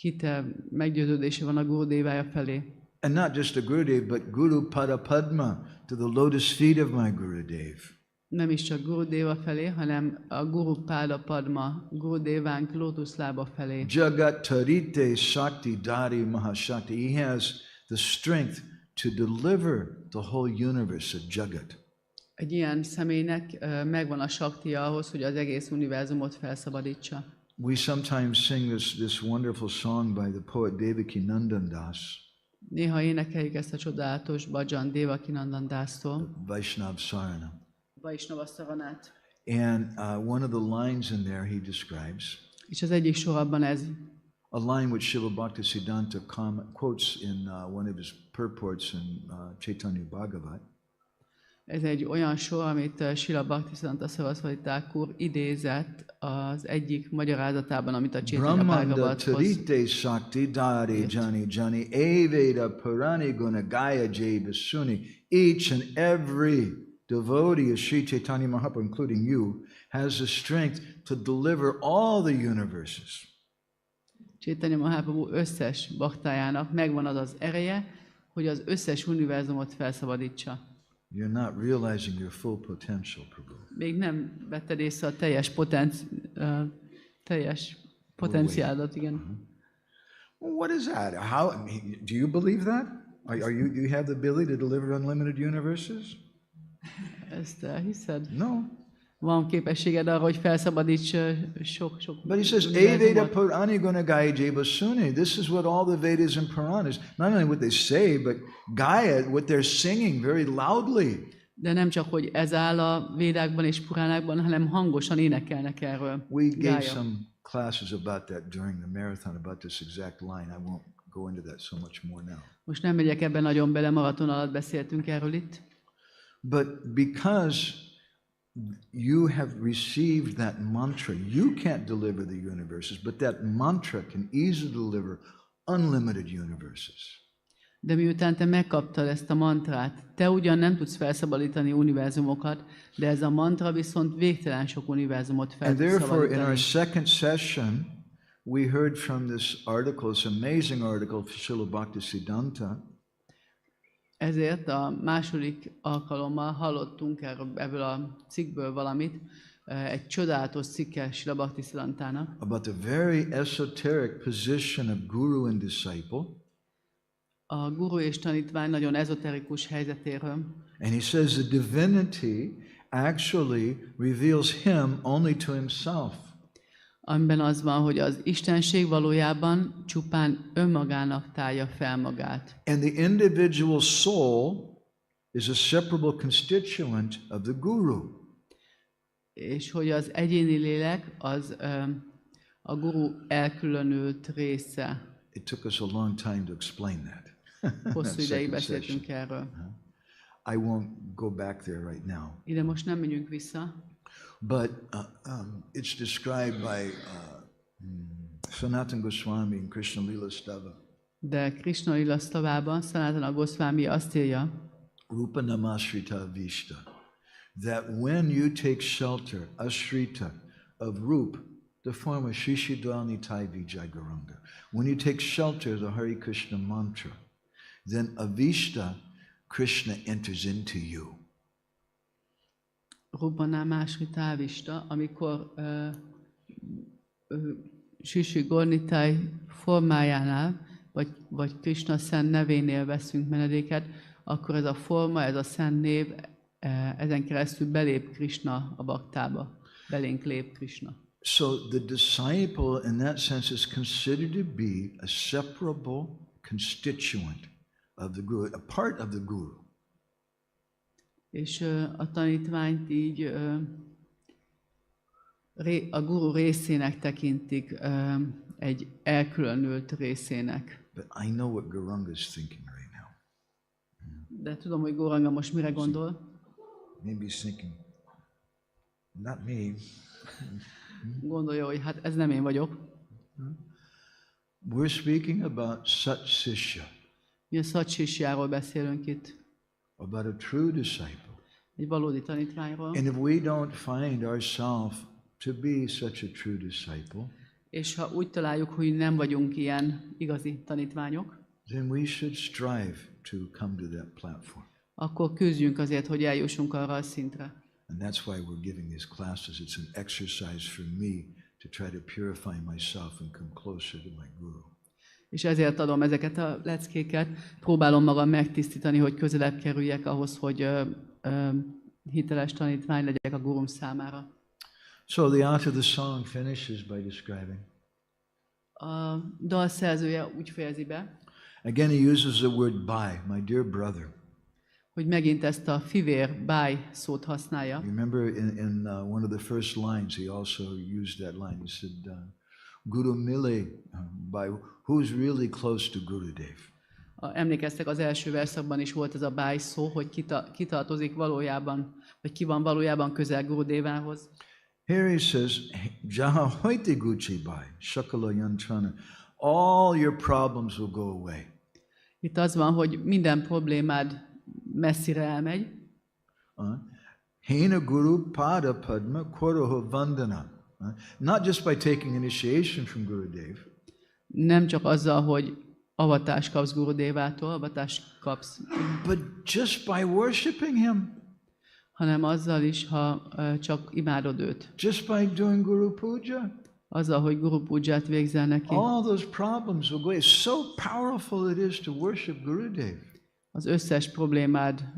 hite, meggyőződése van a Gurudevája felé. And not just a Gurudev, but Guru pada padma, to the lotus feet of my Gurudev. Nem is csak Gurudeva felé, hanem a Guru Páda Padma, Gurudevánk lótuszlába felé. Jagat tarite shakti dari mahashakti. He has the strength to deliver the whole universe of Jagat. Egy ilyen személynek megvan a saktia ahhoz, hogy az egész univerzumot felszabadítsa. We sometimes sing this wonderful song by the poet Devaki Nandan Das. Néha énekeljük ezt a csodálatos bhajan Devaki Nandan Dástól. Vaishnav Sarana. Vaishnava Saranát. And one of the lines in there he describes. És az egyik sorabban ez. A line which Srila Bhaktisiddhanta quotes in one of his purports in Chaitanya Bhagavat. Ez egy olyan sor, amit Srila Bhaktisiddhanta Saraswati Thakur idézett az egyik magyarázatában, amit a Chaitanya Bhagavat hoz. Tarite Shakti Dari Jani Jani Eveda Purani Guna Gaya Jebasuni. Each and every devotee of Sri Chaitanya Mahaprabhu, including you, has the strength to deliver all the universes. Chaitanya Mahaprabhu összes baktájának megvan az az ereje, hogy az összes univerzumot felszabadítsa. You're not realizing your full potential, Prabhu. Még nem vetted észre a teljes potenciálat, igen. What is that? How do you believe that? Do you have the ability to deliver unlimited universes? Ezt hiszed? No. Van képességed arra, hogy felszabadíts sok But he says, Eveda Purani Guna Gaya Jebasuni. This is what all the Vedas and Puranas, not only what they say, but Gaya, what they're singing very loudly. De nem csak, hogy ez áll a védákban és puránákban, hanem hangosan énekelnek erről. We gave some classes about that during the marathon, about this exact line. I won't go into that so much more now. Most nem megyek ebben nagyon bele, maraton alatt beszéltünk erről itt. But because you have received that mantra, you can't deliver the universes, but that mantra can easily deliver unlimited universes. De miután te megkaptad ezt a mantrát, te ugyan nem tudsz felszabadítani univerzumokat, de ez a mantra viszont végtelen sok univerzumot fel And tud therefore, in our szabadítani. second session, we heard from this article, this amazing article of Srila Bhaktisiddhanta, Ezért a második alkalommal hallottunk ebből a cikkből valamit, egy csodálatos cikke Srila Bhaktisiddhantának, about the very esoteric position of guru and disciple. a guru és tanítvány nagyon ezoterikus helyzetéről. And he says the divinity actually reveals him only to himself. Amiben az van, hogy az istenség valójában csupán önmagának tálja fel magát. And the individual soul is a separable constituent of the guru. És hogy az egyéni lélek az a guru elkülönült része. It took us a long time to explain that. Hosszú ideig Second beszéltünk session. erről. I won't go back there right now. Ide most nem megyünk vissza, But it's described by Sanatana Goswami in Krishna Lila Stava. de Krishna Lila Stavában Sanatana Goswami azt írja, Rupa Namashrita Vishta, that when you take shelter, ashrita, of Rup, the form of Shishidani Taivi Jagaranga, when you take shelter of the Hare Krishna mantra, then Avishta, Krishna enters into you. Rupanál másri távista, amikor Sisi Gornitáj formájánál, vagy Krishna szent nevénél veszünk menedéket, akkor ez a forma, ez a szent név, ezen keresztül belép Krishna a baktába. Belénk lép Krishna. So the disciple, in that sense, is considered to be a separable constituent of the guru, a part of the guru. És a tanítványt így a guru részének tekintik, egy elkülönült részének. But I know what Gauranga is thinking right now. De tudom, hogy Gauranga most mire gondol. Maybe he's thinking, not me. Gondolja, hogy hát ez nem én vagyok. We're speaking about Sat Sishya, Mi a Szatsisjáról beszélünk itt, about a true disciple. egy valódi tanítványról. And if we don't find ourselves to be such a true disciple, És ha úgy találjuk, hogy nem vagyunk ilyen igazi tanítványok, then we should strive to come to that platform. akkor küzdjünk azért, hogy eljussunk arra a szintre. And that's why we're giving these classes. It's an exercise for me to try to purify myself and come closer to my guru. És ezért adom ezeket a leckéket, próbálom magam megtisztítani, hogy közelebb kerüljek ahhoz, hogy hiteles tanítvány legyek a gurum számára. So the author of the song finishes by describing. A dal szerzője úgy fejezi be, Again, he uses the word by, my dear brother. hogy megint ezt a fivér, báj szót használja. You remember in one of the first lines, he also used that line. He said, Guru Mile, by who's really close to Gurudev. Emlékeztek, az első verszakban is volt ez a báj szó, hogy ki tartozik valójában, vagy ki van valójában közel Gurudévához. Here he says, Jaha hoiti gucci by, shakala yantrana, all your problems will go away. Itt az van, hogy minden problémád messzire elmegy. Hena guru pada padma koroho vandana. Not just by taking initiation from Gurudev, Nem csak azzal, hogy avatást kapsz Gurudévától, avatást kapsz, but just by worshiping him, hanem azzal is, ha csak imádod őt. just by doing Guru Puja. Azzal, hogy Guru Puját végzel neki. All those problems will go away. So powerful it is to worship Gurudev. Az összes problémád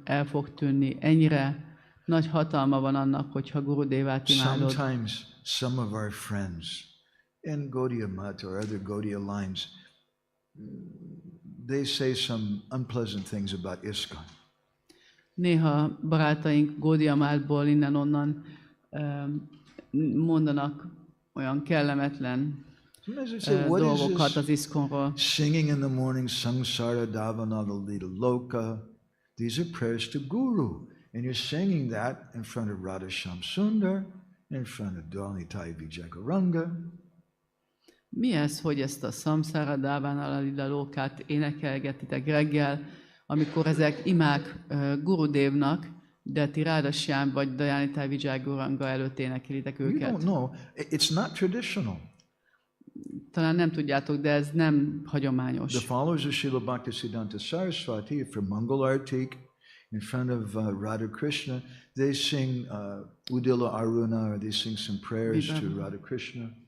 el fog tűnni. Ennyire nagy hatalma van annak, hogyha Gurudévát imádod. Sometimes some of our friends in Gaudiya Mat or other Gaudiya lines, they say some unpleasant things about ISKCON. Néha barátaink Gaudiya Mátból innen-onnan mondanak olyan kellemetlen Sometimes they say, what dolgokat is az this ISKCONról. singing in the morning, samsara davanada lita loka? These are prayers to Guru. And you're singing that in front of Radha Shyam Sundar, in front of Dwani Tai Vijagaranga. Mi ez, hogy ezt a Samsara Dávánál Lila Lókát énekelgetitek reggel, amikor ezek imák Gurudevnak, de ti Rádasyám vagy Dajánitáj Vijay Gauranga előtt énekelitek You don't őket? know. It's not traditional. Talán nem tudjátok, de ez nem The hagyományos. followers of Srila Bhaktisiddhanta Saraswati, for Mangalartik, in front of Radha Krishna, they sing Udila Aruna, or they sing some prayers to Radha Krishna.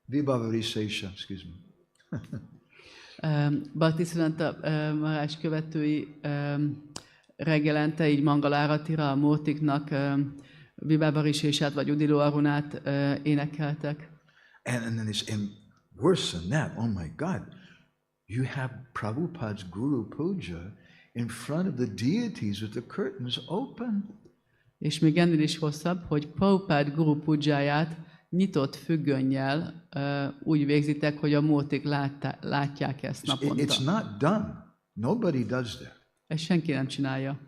Vibhavarisesha, excuse me. Bhaktisiddhanta Maharaj követői reggelente így Mangaláratira a Murtiknak Vibhavarisesát vagy Udilo Arunát énekeltek. And then it's and worse than that. Oh my God, you have Prabhupada's Guru Puja in front of the deities with the curtains open. És még ennél is hosszabb, hogy Prabhupád Guru Pujáját nyitott függönnyel úgy végzitek, hogy a Murtik látják ezt It's naponta. not done. Nobody does that. Ezt senki nem csinálja.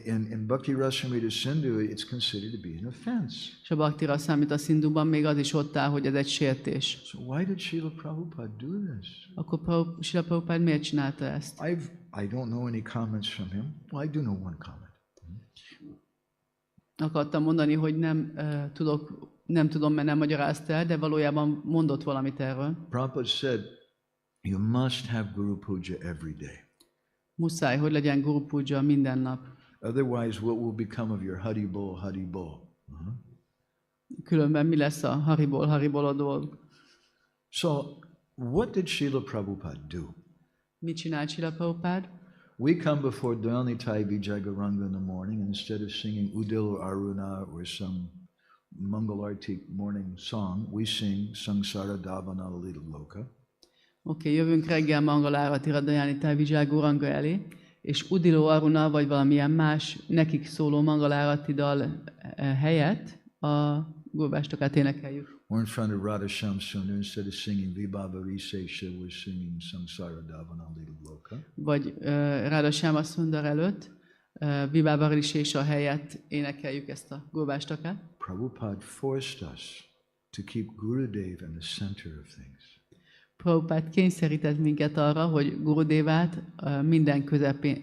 In Bhakti Rasamrita Sindhu, it's considered to be an offense. És a Bhaktira Számita Sindhuban még az is ott áll, hogy ez egy sértés. So why did Srila Prabhupada do this? Akkor Srila Prabhupád miért csinálta ezt? I don't know any comments from him. Well, I do know one comment. Akartam mondani, hogy nem tudom, mert nem magyarázta el, de valójában mondott valamit erről. Prabhupada said, you must have Guru Puja every day. Muszáj, hogy legyen Guru Puja minden nap. Otherwise, what will become of your Haribol, Haribol? Különben mi lesz a Haribol a dolg? So, what did Srila Prabhupada do? Mit csinált Srila Prabhupád? We come before Dhyanitai Vijay Gauranga in the morning, and instead of singing Udil Aruna or some Mangalartik morning song, we sing Samsara Davana Lila Loka. Oké, jövünk reggel Mangaláratira Dajánitáj Vijay Gauranga elé, és Udilo Aruna vagy valamilyen más nekik szóló Mangalárati dal helyett a góbástokát énekeljük. Or in front of Radha Shamsundar, instead of singing Vibhavarisesha, we're singing Samsara Davana Lila Loka. Vagy Radha Shamsundar előtt Vibhavarisesha helyett énekeljük ezt a góbástokát. Prabhupada forced us to keep Gurudev in the center of things. Prabhupád kényszerített minket arra, hogy Gurudevát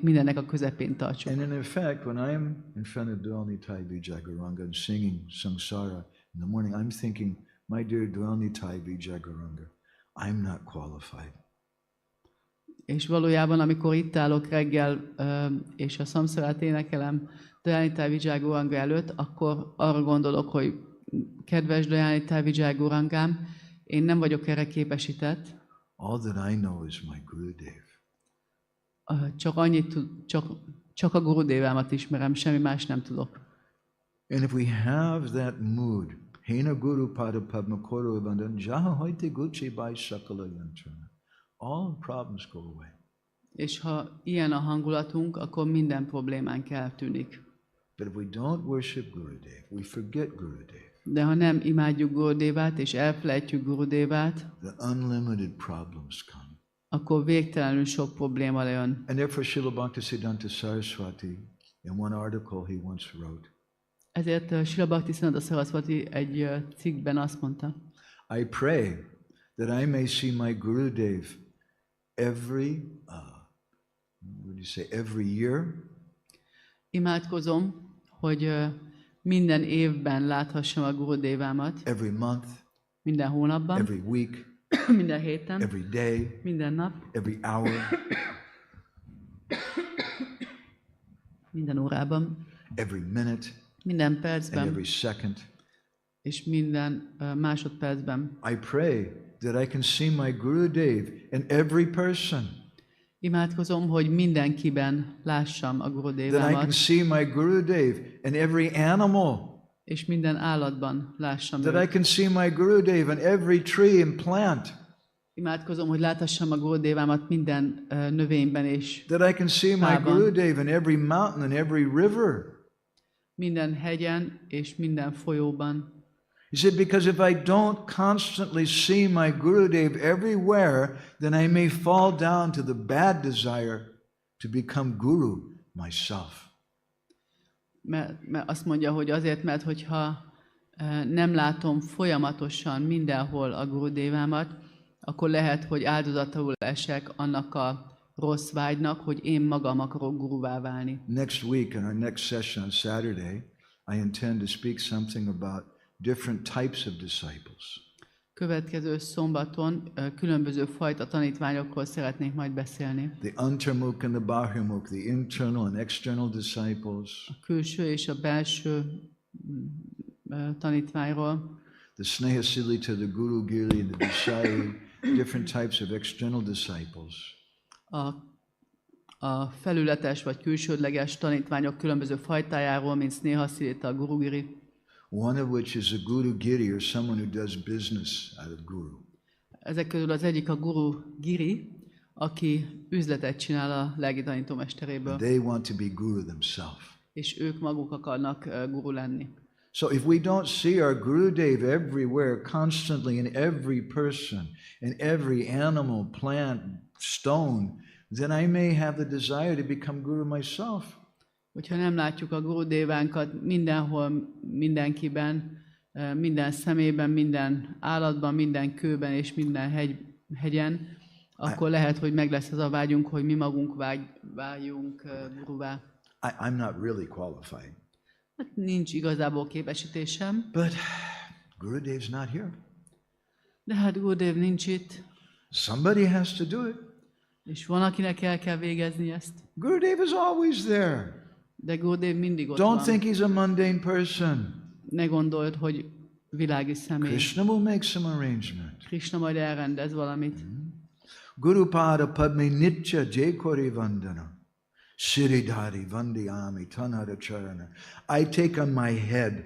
mindennek a közepén tartsuk. And in fact, when I'm in front of Dwalnitai Vijay Gauranga and singing Samsara in the morning, I'm thinking, my dear Dwalnitai Vijay Gauranga, I'm not qualified. És valójában, amikor itt állok reggel, és a Samsarát énekelem Dwalnitai Vijay Gauranga előtt, akkor arra gondolok, hogy kedves Dwalnitai Vijay Gaurangám, én nem vagyok erre képesített. All that I know is my Gurudev. Csak a Gurudevámat ismerem, semmi más nem tudok. And if we have that mood, Hena Guru Pada Padma Koro Vandon Jaha Hoite Gucci Bai Sakala Yantrana, all problems go away. És ha ilyen a hangulatunk, akkor minden problémánk eltűnik. But if we don't worship Gurudev, we forget Gurudev. De ha nem imádjuk Gurudevát és elfelejtjük Gurudevát, The unlimited problems come. akkor végtelenül sok probléma jön. And therefore Srila Bhaktisiddhanta Saraswati, in one article he once wrote, Ezért Srila Bhaktisiddhanta Saraswati egy cikkben azt mondta, I pray that I may see my Gurudev every year, imádkozom, hogy minden évben láthassam a Gurudevámat, every month, minden hónapban, every week, minden héten, every day, minden nap, every hour, minden órában, every minute, minden and percben, every second. és minden másodpercben. I pray that I can see my Gurudev in every person, Imádkozom, hogy mindenkiben lássam a that I can Gurudevámat, see my Gurudev in every animal, és minden állatban lássam that I őt. can see my Gurudev in every tree and plant, Imádkozom, hogy láthassam a Gurudevámat minden növényben és that I can see my fában, Gurudev in every mountain and every river. minden hegyen és minden folyóban. He said, because if I don't constantly see my Gurudev everywhere, then I may fall down to the bad desire to become Guru myself. Mert azt mondja, hogy azért, mert hogyha nem látom folyamatosan mindenhol a gurudévámat, akkor lehet, hogy áldozatul esek annak a rossz vágynak, hogy én magam akarok guruvá válni. Next week, in our next session on Saturday, I intend to speak something about different types of disciples. Következő szombaton különböző fajta tanítványokról szeretnék majd beszélni. The antarmukh and the bahirmukh, the internal and external disciples. A külső és a belső tanítványról. The snehasilita, the guru giri, and the vishai, different types of external disciples. A felületes vagy külsődleges tanítványok különböző fajtájáról, mint snehasilita, a gurugiri. One of which is a guru giri, or someone who does business out of guru. Ezek közül az egyik a guru giri, aki üzletet csinál a lelki tanítómesteréből. They want to be guru themselves. És ők maguk akarnak guru lenni. So if we don't see our Gurudev everywhere, constantly in every person, in every animal, plant, stone, then I may have the desire to become guru myself. Hogyha nem látjuk a gurudévánkat mindenhol, mindenkiben, minden szemében, minden állatban, minden kőben és minden hegyen, akkor lehet, hogy meg lesz az a vágyunk, hogy mi magunk váljunk guruvá. I'm not really qualified. Hát nincs igazából képesítésem. But Gurudev's not here. De hát Gurudev nincs itt. Somebody has to do it. És van, akinek el kell végezni ezt. Gurudev is always there. De Gurudev mindig ott Don't van. think he's a mundane person. Ne gondold, hogy világi személy. Krishna will make some arrangement. Krishna majd elrendez valamit. Guru pada padme nitya jekori vandana. Siridhari vandiyami tanhara charana. I take on my head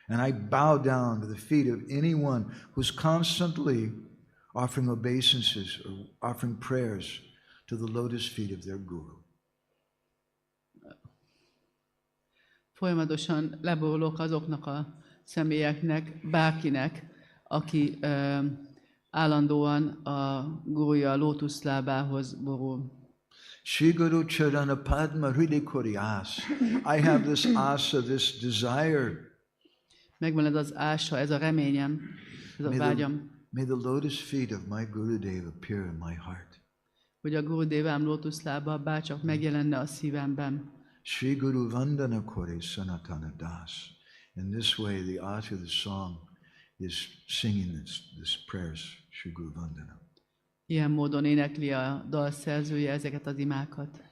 and I bow down to the feet of anyone who's constantly offering obeisances or offering prayers to the lotus feet of their guru. Folyamatosan leborulok azoknak a személyeknek, bárkinek, aki állandóan a guruja lótuszlábához borul. Shri Guru Charana Padma Hriday Kori As. I have this asa, this desire. Megvan ez az ása, ez a reményem, ez a vágyam, May the lotus feet of my Gurudev appear in my heart. hogy a Gurudévám lótuszlába bárcsak megjelenne a szívemben. Shri Guru Vandana Kore Sanatana Das. In this way, the author of the song is singing this prayers, Shri Guru Vandana. Ilyen módon énekli a dal szerzője ezeket az imákat.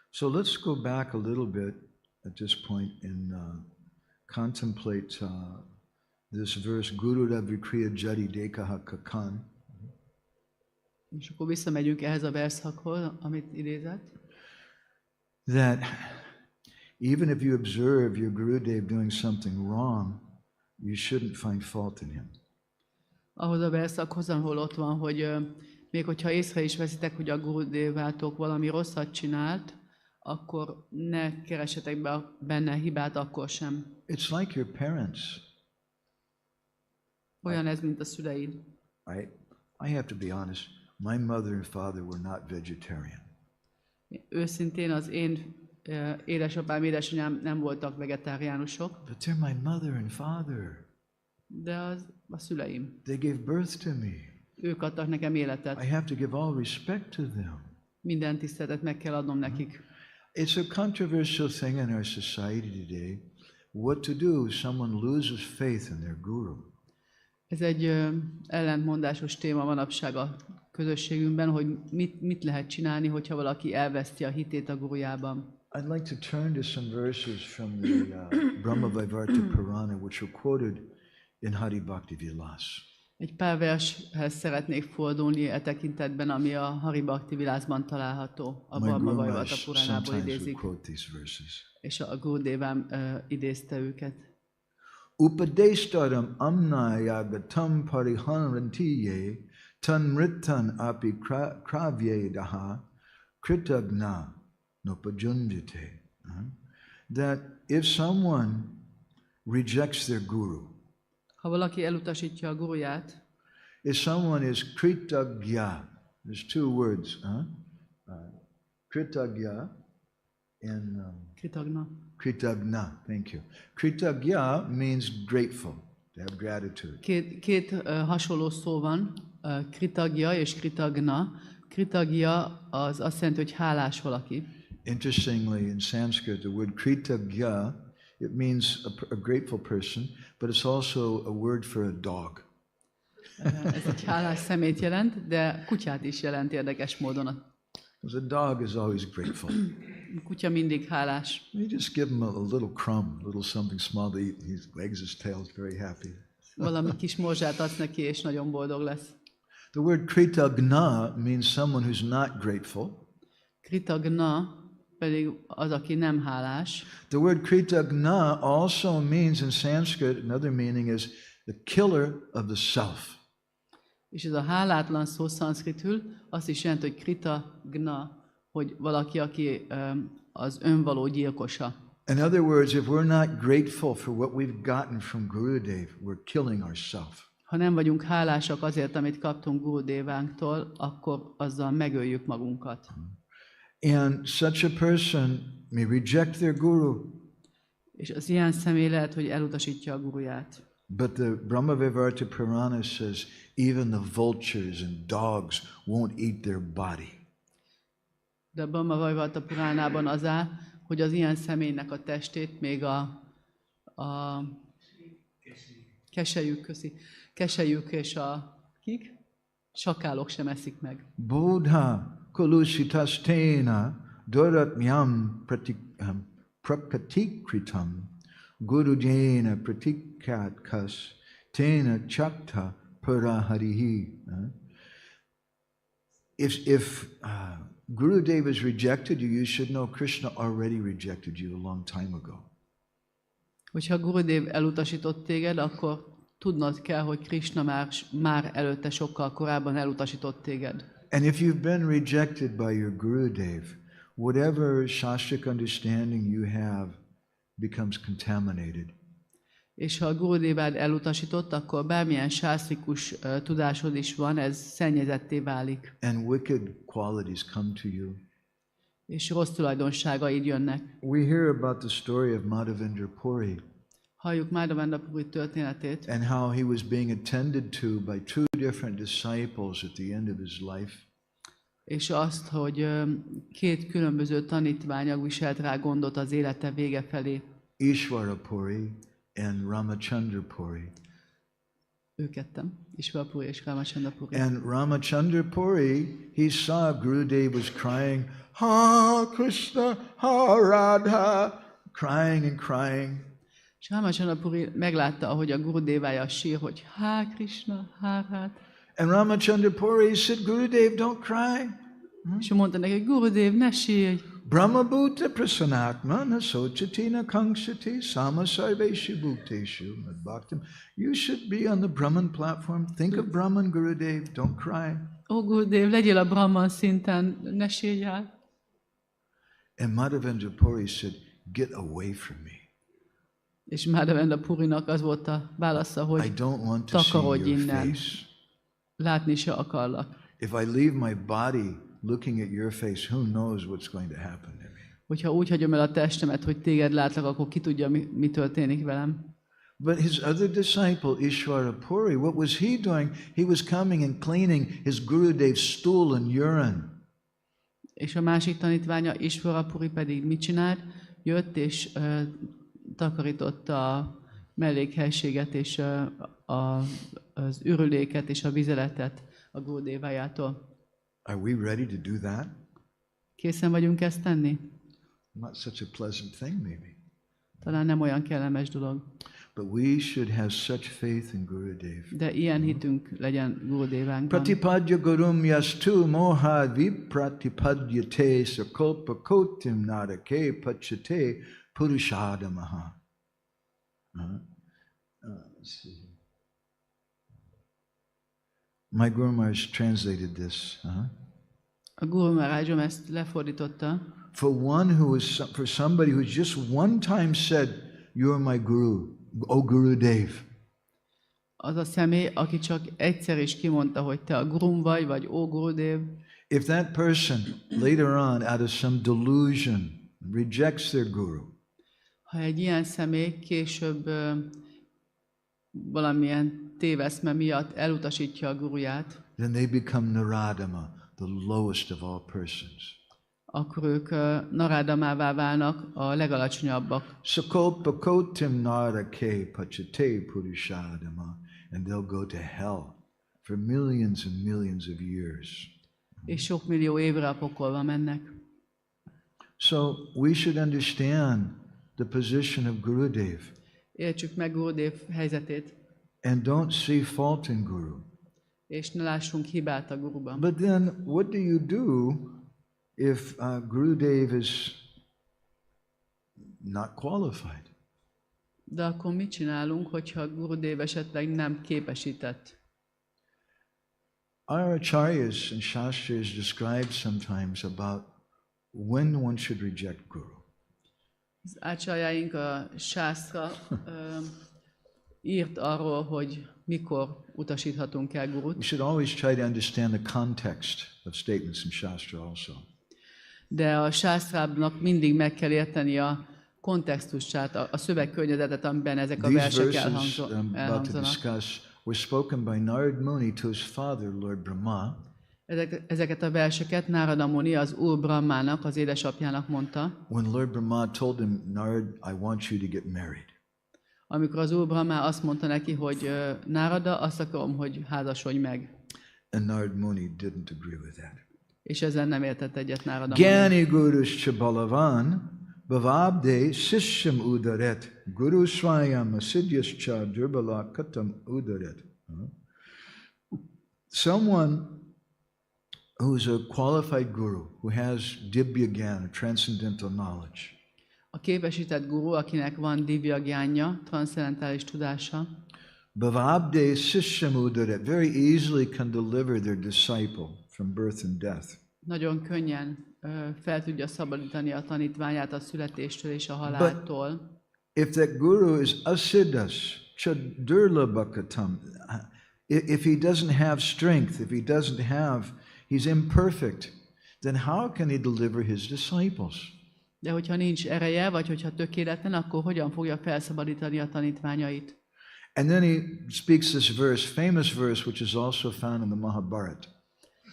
So let's go back a little bit at this point and contemplate this verse, Guru Ravikriya Jari Dekaha Kakan. És akkor visszamegyünk ehhez a verszakhoz, amit idézett. That even if you observe your Gurudev doing something wrong, you shouldn't find fault in him. Ahhoz a verszakhoz, ahol ott van, hogy még hogyha észre is veszitek, hogy a Gurudévátok valami rosszat csinált, akkor ne keresetek benne hibát akkor sem. It's like your parents. Olyan ez, mint a szüleid. I have to be honest, my mother and father were not vegetarian. Őszintén az én édesapám, édesanyám nem voltak vegetáriánusok. But they're my mother and father. De a szüleim. They gave birth to me. Ők adtak nekem életet. I have to give all respect to them. Minden tiszteletet meg kell adnom nekik. It's a controversial thing in our society today. What to do if someone loses faith in their guru? Ez egy ellentmondásos téma manapság a közösségünkben, hogy mit lehet csinálni, hogyha valaki elveszti a hitét a gurujában. I'd like to turn to some verses from the Brahmavaivarta Purana, which are quoted in Hari Bhakti Vilas. Egy pár vershez szeretnék fordulni e tekintetben, ami a Hari Bhakti Vilasban található, a Brahmavaivarta Puránából idézik, és a Gurudévám idézte őket. Upadeshtaram amnayagatam parihanrantiye tanmritan api kravyedaha kritagna nopajunjate. That if someone rejects their guru, ha valaki elutasítja a guruját, if someone is kritagya, there's two words, kritagya and Kritagna, thank you. Kritagya means grateful, to have gratitude. Két hasonló szó van, kritagya és kritagna. Kritagya az azt jelenti, hogy hálás valaki. Interestingly, in Sanskrit, the word kritagya, it means a grateful person, but it's also a word for a dog. Ez egy hálás szemét jelent, de kutyát is jelent érdekes módon. Because a dog is always grateful. A kutya mindig hálás. You just give him a little crumb, a little something small to eat. He wags his tail, he's very happy. Valami kis morzsát adsz neki, és nagyon boldog lesz. The word kritagna means someone who's not grateful. Kritagna pedig az, aki nem hálás. The word kritagna also means in Sanskrit, another meaning is the killer of the self. És ez a hálátlan szó szanszkritül azt is jelenti, hogy kritagna, hogy valaki, aki az önvaló gyilkosa. In other words, if we're not grateful for what we've gotten from Gurudev, we're killing ourselves. Ha nem vagyunk hálásak azért, amit kaptunk Gurudevánktól, akkor azzal megöljük magunkat. And such a person may reject their guru. És az ilyen személy lehet, hogy elutasítja a guruját. But the Brahmavivarta Purana says even the vultures and dogs won't eat their body. De a Brahmavivarta Puránában az áll, hogy az ilyen személynek a testét még a keselyük és a kik? Sakálok sem eszik meg. Bodha kolushitastena doratmyam prakatikritam gurujena pratikatkas tena chakta paraharihi. If Gurudev has rejected you, you should know Krishna already rejected you a long time ago. Hogyha Gurudev elutasított téged, akkor tudnod kell, hogy Krishna már előtte sokkal korábban elutasított téged. And if you've been rejected by your Gurudev, whatever shastric understanding you have becomes contaminated. És ha a Gurudevád elutasított, akkor bármilyen sásztrikus tudásod is van, ez szennyezetté válik. And wicked qualities come to you. És rossz tulajdonságaid jönnek. We hear about the story of Madhavananda Puri Halljuk Madhavananda Puri történetét, and how he was being attended to by two different disciples at the end of his life. és azt, hogy két különböző tanítványag viselt rá gondot az élete vége felé. Ishvara Puri and Ramachandra Puri. Ő ketten, Ishvara Puri és Ramachandra Puri. And Ramachandra Puri, he saw Gurudev was crying, Ha Krishna, Ha Radha, crying and crying. És Ramachandra Puri meglátta, ahogy a Gurudevája sír, hogy Há Krishna, Há Radha. And Ramachandra Puri said, Gurudev, don't cry. És ő mondta neki, Gurudev, ne sírj. Brahma Bhuta Prasanatma na sochati na kankshati sama sarveshu bhuteshu madbhaktam. You should be on the Brahman platform. Think of Brahman, Gurudev. Don't cry. Ó, Gurudev, legyél a Brahman szinten, ne sírjál. And Madhavendra Puri said, get away from me. És Madhavananda Purinak az volt a válasza, I hogy don't want to see takarodj your innen. face. Látni se akarlak. If I leave my body looking at your face, who knows what's going to happen to me? Hogyha úgy hagyom el a testemet, hogy téged látlak, akkor ki tudja, mi történik velem. But his other disciple, Ishvara Puri, what was he doing? He was coming and cleaning his Gurudev's stool and urine. És a másik tanítványa, Ishvara Puri pedig mit csinált? Jött és takarította a mellékhelységet és az ürüléket és a vizeletet a Gurudevájától. Are we ready to do that? Készen vagyunk ezt tenni? Not such a pleasant thing, maybe. Talán nem olyan kellemes dolog. But we should have such faith in Gurudev. De ilyen hitünk legyen Gurudevánkban. Pratipadya gurum yastu moha vipratipadyate sakopa kotim narake pachate purushadamaha. Let's see. My Guru Maharaj translated this. A Guru Maharajom ezt lefordította. For somebody who just one time said, "You are my Guru, O Gurudev." Az a személy, aki csak egyszer is kimondta, hogy te a Gurum vagy Ó Gurudev. If that person later on, out of some delusion, rejects their Guru, Ha egy ilyen személy később valamilyen téveszme miatt elutasítja a guruját, then they become Naradama, the lowest of all persons. akkor ők narádamává válnak, a legalacsonyabbak. Sakopakotim narake pachate purishadama, and they'll go to hell for millions and millions of years. És sok millió évre a pokolba mennek. So we should understand the position of Gurudev Értsük meg Gurudev helyzetét, and don't see fault in Guru. és ne lássunk hibát a guruban. But then what do you do if Gurudev is not qualified? De akkor mit csinálunk, hogyha Gurudev esetleg nem képesített? Our acharyas and shastras describe sometimes about when one should reject Guru. Az ácsarjáink, a sásztra írt arról, hogy mikor utasíthatunk el We gurut, should always try to understand the context of statements in Shastra also. de a sásztrának mindig meg kell érteni a kontextusát, a szövegkörnyezetet, amiben ezek a These versek verses I'm about to elhangzanak. discuss were spoken by Narad Muni to his father, Lord Brahma, Ezeket a verseket Nárada Muni az Úr Brahmának, az édesapjának mondta, when Lord Brahma told him, Narad, I want you to get married. amikor az Úr Brahma azt mondta neki, hogy Nárada, azt akarom, hogy házasodj meg. And Narad Muni didn't agree with that. És ezzel nem értett egyet Nárada Muni. Gyani Gurus Chabalavan, Bhavabde Sishyam Udaret, Guru Swayam Asidyascha Durbala Katam Udaret. Someone who's a qualified guru, who has Dibya Gyan, transcendental knowledge, A képesített guru, akinek van divya gyánja, transzcendentális tudása, Bhavabde Sishyam Udaret, very easily can deliver their disciple from birth and death. nagyon könnyen fel tudja szabadítani a tanítványát a születéstől és a haláltól. If that guru is asiddhas, chadurlabhakatam, if he doesn't have strength, if he doesn't have, he's imperfect, then how can he deliver his disciples? De hogyha nincs ereje, vagy hogyha tökéletlen, akkor hogyan fogja felszabadítani a tanítványait? And then he speaks this verse, famous verse, which is also found in the Mahabharata.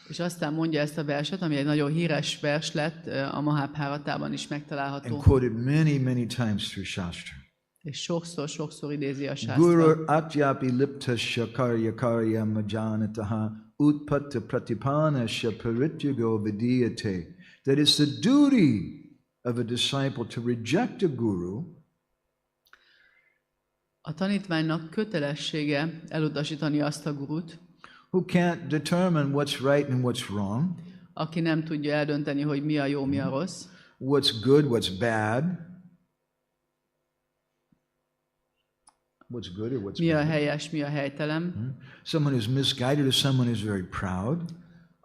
És aztán mondja ezt a verset, ami egy nagyon híres vers lett, a Mahabharatában is megtalálható, And quoted many, many times through Shastra. és sokszor idézi a sásztra. Guru atyapi liptasya karya karya majanataha utpatta pratipanasya parityago vidiyate. That it's the duty of a disciple to reject a guru A tanítványnak kötelessége elutasítani azt a gurut, who can't determine what's right and what's wrong, aki nem tudja eldönteni, hogy mi a jó, mi a rossz, what's good, what's bad, what's good or what's mi a bad. helyes, mi a helytelen, Someone who's misguided or someone who's very proud.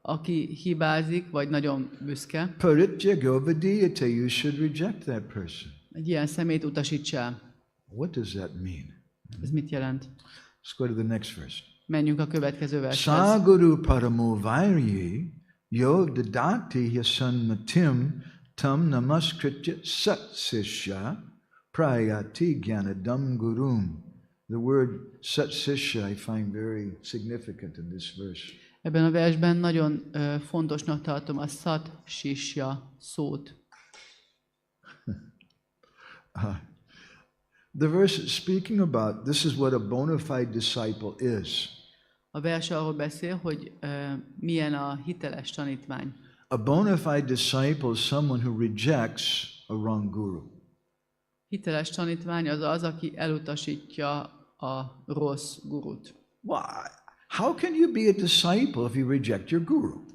aki hibázik, vagy nagyon büszke. Parityago vidiyate, you should reject that person. Egy ilyen szemét utasíts el. What does that mean? Ez mit jelent? Let's go to the next verse. Menjünk a következő vershez. Saguru paramo vairyi yo dadati yasanmatim tam namaskritya satsisha prayati gyanadam gurum. The word satsisha I find very significant in this verse. Ebben a versben nagyon fontosnak tartom a szat sisja szót. The verse is speaking about, this is what a bona fide disciple is. A vers arról beszél, hogy milyen a hiteles tanítvány. A bona fide disciple is someone who rejects a wrong guru. Hiteles tanítvány az az, aki elutasítja a rossz gurut. Why? How can you be a disciple if you reject your guru?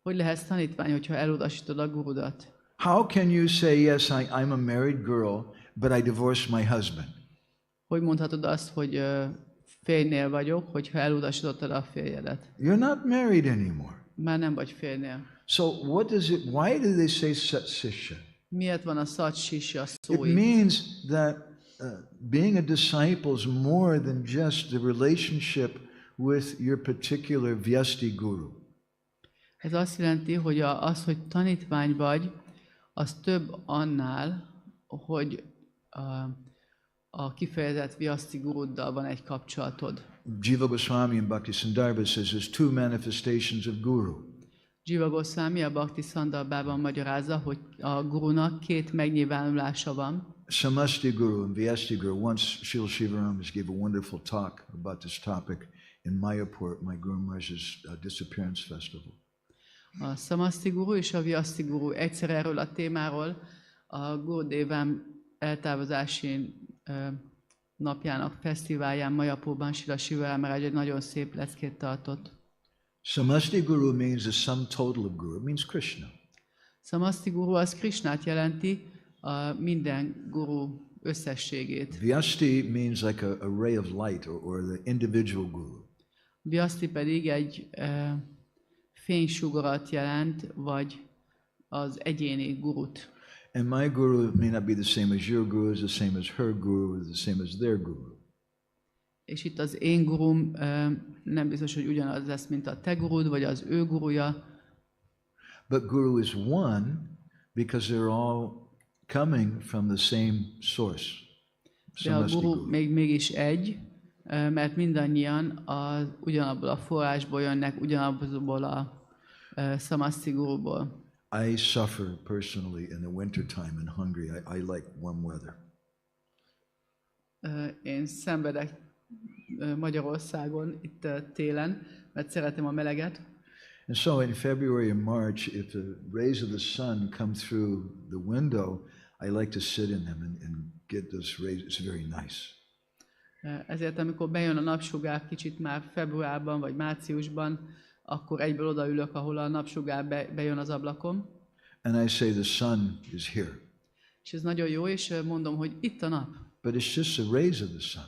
Hogy lehetsz tanítvány, hogyha elutasítod a gurudat? How can you say, yes, I'm a married girl, but I divorced my husband? Hogy mondhatod azt, hogy férjnél vagyok, hogyha elutasítottad a férjedet? You're not married anymore. Már nem vagy férjnél. So what is it, why do they say satsisha? Miért van a szat sisja szó It itt? means that being a disciple is more than just the relationship with your particular vyasti guru. Ez azt jelenti, hogy az, hogy tanítvány vagy, az több annál, hogy a kifejezett Vyaszti guruddal van egy kapcsolatod. Jiva Goswami in Bhakti Sandarbha says there's two manifestations of Guru. Jiva Goswami a Bhakti Sandarbhában magyarázza, hogy a gurunak két megnyilvánulása van. Samasti Guru and Vyasti Guru. Once Srila Shivaram gave a wonderful talk about this topic in Mayapur, my Guru Maharaj's disappearance festival. A Samasti Guru és a Vyasti Guru egyszer erről a témáról a Gurudevám eltávozási napjának fesztiválján Mayapurban Srila Shivaram Maharaj egy nagyon szép leckét tartott. Samasti Guru means the sum total of Guru. It means Krishna. Samasti Guru az Krishnát jelenti, a minden guru összességét. Vyasti means like a ray of light or the individual Guru. Vyasti pedig egy fénysugarat jelent, vagy az egyéni gurut. And my Guru may not be the same as your Guru, is the same as her Guru, is the same as their Guru. És itt az én gurum nem biztos, hogy ugyanaz lesz, mint a te gurud, vagy az ő guruja. But Guru is one because they're all coming from the same source. De a guru mégis egy, mert mindannyian ugyanabból a forrásból jönnek, ugyanabból a Samasti Guruból. I suffer personally in the winter time in Hungary. I like warm weather. Én szenvedek Magyarországon itt télen, mert szeretem a meleget. And so in February and March, if the rays of the sun come through the window, I like to sit in them and get those rays. It's very nice. Ezért amikor bejön a napsugár kicsit már februárban vagy márciusban, akkor egyből odaülök, ahol a napsugár bejön az ablakom. And I say the sun is here. És ez nagyon jó, és mondom, hogy itt a nap. But it's just the rays of the sun.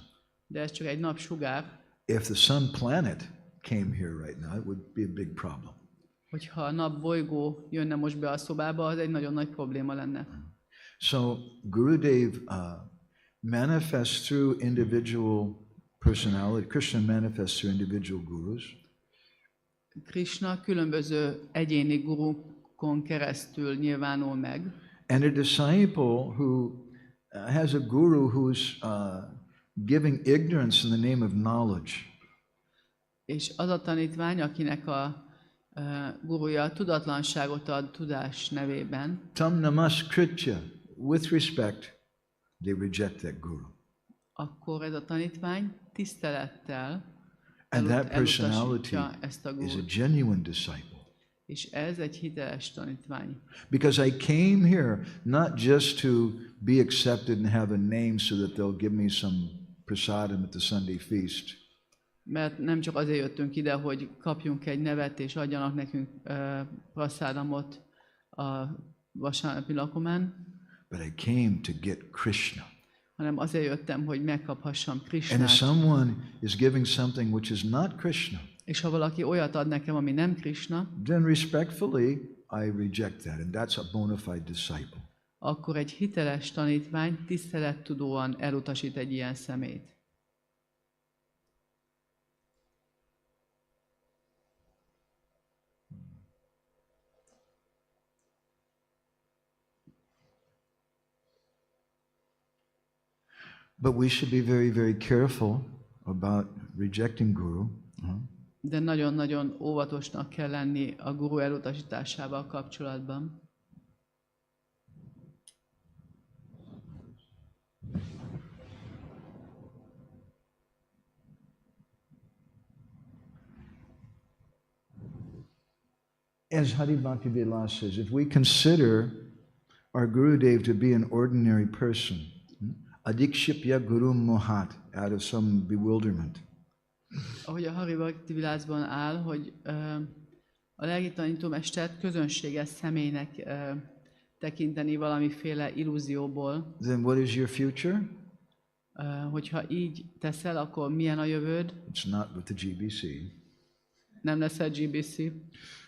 De ez csak egy napsugár. If the sun planet came here right now, it would be a big problem. Hogyha a napbolygó jönne most be a szobába, az egy nagyon nagy probléma lenne. So Gurudev manifests through individual personality. Krishna manifests through individual gurus. Krishna különböző egyéni gurukon keresztül nyilvánul meg. And a disciple who has a guru who's giving ignorance in the name of knowledge. És az a tanítvány, akinek a guruja tudatlanságot ad tudás nevében. Tam namaskritya, with respect, they reject that guru. Akkor ez a tanítvány tisztelettel And that personality elutasítja ezt a is a gurut. genuine disciple. És ez egy hiteles tanítvány. Because I came here not just to be accepted and have a name so that they'll give me some prasadam at the Sunday feast. Mert nem csak azért jöttünk ide, hogy kapjunk egy nevet és adjanak nekünk prasadamot a vasárnapi lakomán, But I came to get Krishna. hanem azért jöttem, hogy megkaphassam And if Krishnát. someone is giving something which is not Krishna, És ha valaki olyat ad nekem, ami nem Krishna, then respectfully I reject that, and that's a bona fide disciple. akkor egy hiteles tanítvány tisztelettudóan elutasít egy ilyen szemét. But we should be very, very careful about rejecting Guru. De nagyon-nagyon óvatosnak kell lenni a guru elutasításával kapcsolatban. As Hari Bhakti Vilas says, if we consider our Gurudev to be an ordinary person, adikshipya guru mohat, out of some bewilderment, Ahogy a Hari Bhakti Vilásban áll, hogy a lelki tanítómestert közönséges személynek tekinteni valamiféle illúzióból, then what is your future? hogyha így teszel, akkor milyen a jövőd? It's not with the GBC. Nem leszel GBC.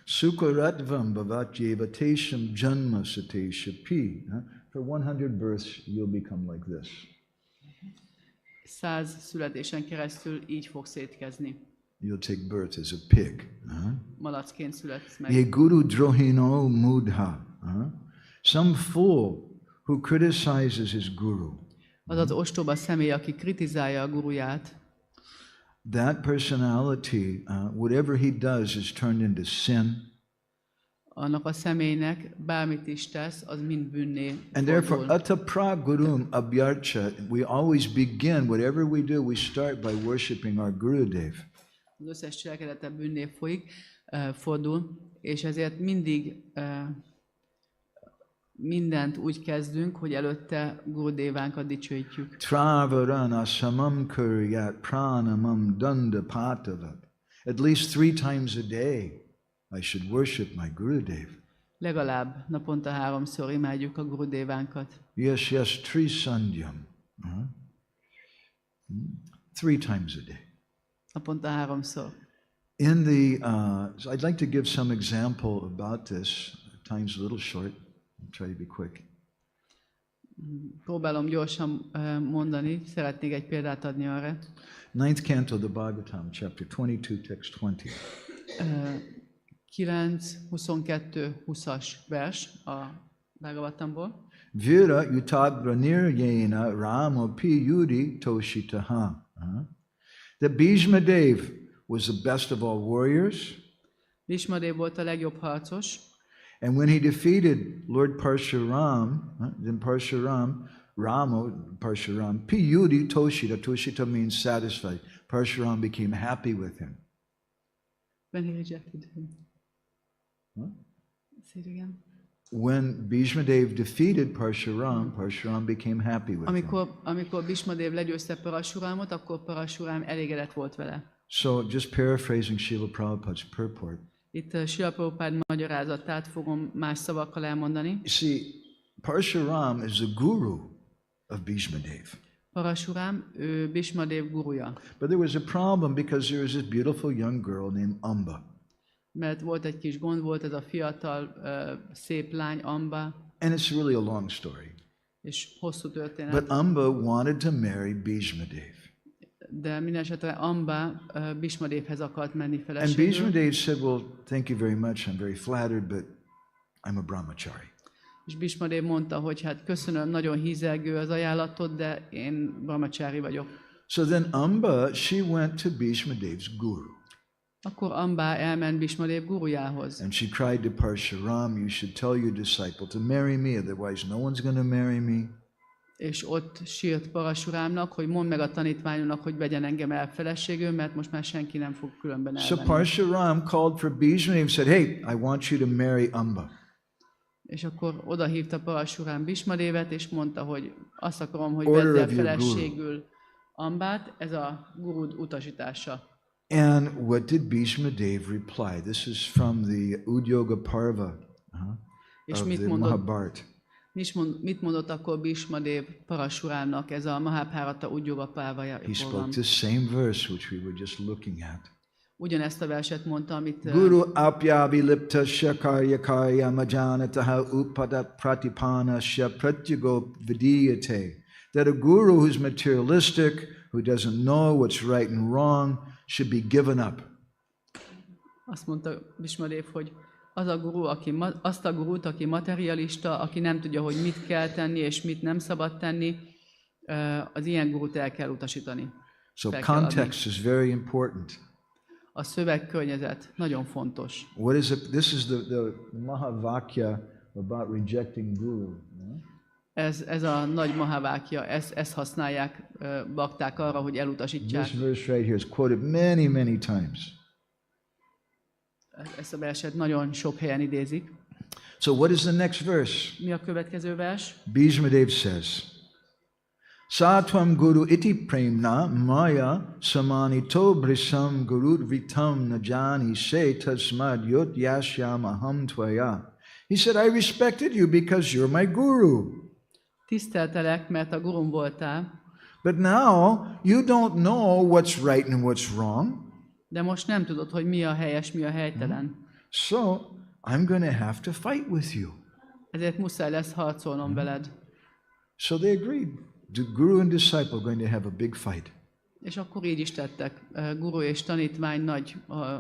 Sukaratvam bhavatjeva tesham janma satesha pi. For 100 births, you'll become like this. 100 születésen keresztül így fogsz étkezni. You'll take birth as a pig. Malacként születsz meg. Ye guru drohino mudha. Some fool who criticizes his guru. Az az ostoba személy, aki kritizálja a guruját, that personality, whatever he does is turned into sin. annak a személynek bármit is tesz, az mind bűnné And therefore, fordul. atapra gurum abhyarcha, we always begin, whatever we do, we start by worshiping our Gurudev. Az összes cselekedete bűnné fordul, és ezért mindig mindent úgy kezdünk, hogy előtte Gurudevánkat dicsőítjük. Travarana samam kuryat pranamam danda patavat. At least 3 times a day, I should worship my Gurudev. Legalább naponta 3-szor imádjuk a Gurudevánkat. Yes, yes, trisandhyam. 3 times a day. Naponta 3-szor. In the, so I'd like to give some example about this. Time's a little short. I'll try to be quick. Próbálom gyorsan mondani, szeretnék egy példát adni arra. 9th canto of the Bhagavatam, chapter 22, text 20. 9, 22, 20-as vers a Bhagavatamból. Vira yutagraniryena ramopi yudi toshitaha. That Bhishma Dev was the best of all warriors. Bhishmadev volt a legjobb harcos, And when he defeated Lord Parshuram, then Parshuram, Piyudi Toshita, Toshita means satisfied. Parshuram became happy with him. when he rejected him. Say it again. When Bhishma Dev defeated Parshuram, Parshuram became happy with him. Amikor Bhishmadev legyőzte Parashuramot, akkor Parashuram elégedett volt vele. So just paraphrasing Srila Prabhupada's purport. Itt Srila Prabhupád magyarázatát fogom más szavakkal elmondani. You see, Parshuram is the guru of Bhishma Dev. Parashuram, ő Bhishmadev guruja. But there was a problem because there was this beautiful young girl named Amba. Mert volt egy kis gond, volt ez a fiatal, szép lány, Amba, And it's really a long story. és hosszú történet. But Amba wanted to marry Bhishma Dev. De minden esetre Amba Bhishmadevhez akart menni And Bhishma feleségül, Dev said, well, thank you very much. I'm very flattered, but I'm a brahmachari. és Bhishmadev mondta, hogy hát köszönöm, nagyon hízelgő az ajánlatod, de én brahmacsári vagyok. So then Amba, she went to Bhishma Dev's guru. Akkor Amba elment Bhishmadev gurujához, And she cried to Parshuram, you should tell your disciple to marry me, otherwise no one's going to marry me. és ott sírt Parashurámnak, hogy mondd meg a tanítványomnak, hogy vegyen engem el feleségül, mert most már senki nem fog különben So elvenni. Parshuram called for Bhishma Dev and said, hey, I want you to marry Amba. És akkor oda hívta Parashurám Bhishmadevet, és mondta, hogy azt akarom, hogy Order vedd el of your guru. feleségül Ambát, ez a gurud utasítása. And what did Bhishma Dev reply? This is from the Udyoga Parva És of mit the mondott, Mahabharata. mit mondott akkor Bhishmadev Parashurámnak, ez a Mahabharata Udyoga He Parvajából spoke van. this same verse which we were just looking at. Ugyanezt a verset mondta, amit Guru apyabi lipta shakarya karya majanataha upada pratipana sha pratyugo vidiyate. That a guru who's materialistic, who doesn't know what's right and wrong, should be given up. azt mondta Bhishmadev, hogy az a guru, azt a gurút, aki materialista, aki nem tudja, hogy mit kell tenni és mit nem szabad tenni, az ilyen gurút el kell utasítani. So Fel kell adni. context is very important. A szövegkörnyezet nagyon fontos. What is it? This is the Mahavakya about rejecting guru. Ez a nagy mahavákja, ezt használják bakták arra, hogy elutasítsák. This verse right here is quoted many, many times. Ezt a verset nagyon sok helyen idézik. So what is the next verse? Mi a következő vers? Bhishma Dev says, Satvam guru iti premna maya samanito brisam guru vitam najani se tasmad yot yashyam aham tvaya. He said, I respected you because you're my guru. Tiszteltelek, mert a gurum voltál, But now you don't know what's right and what's wrong. de most nem tudod, hogy mi a helyes, mi a helytelen. So I'm going to have to fight with you. Ezért muszáj lesz harcolnom veled. So they agreed. The guru and disciple are going to have a big fight. És akkor így is tettek. Guru és tanítvány nagy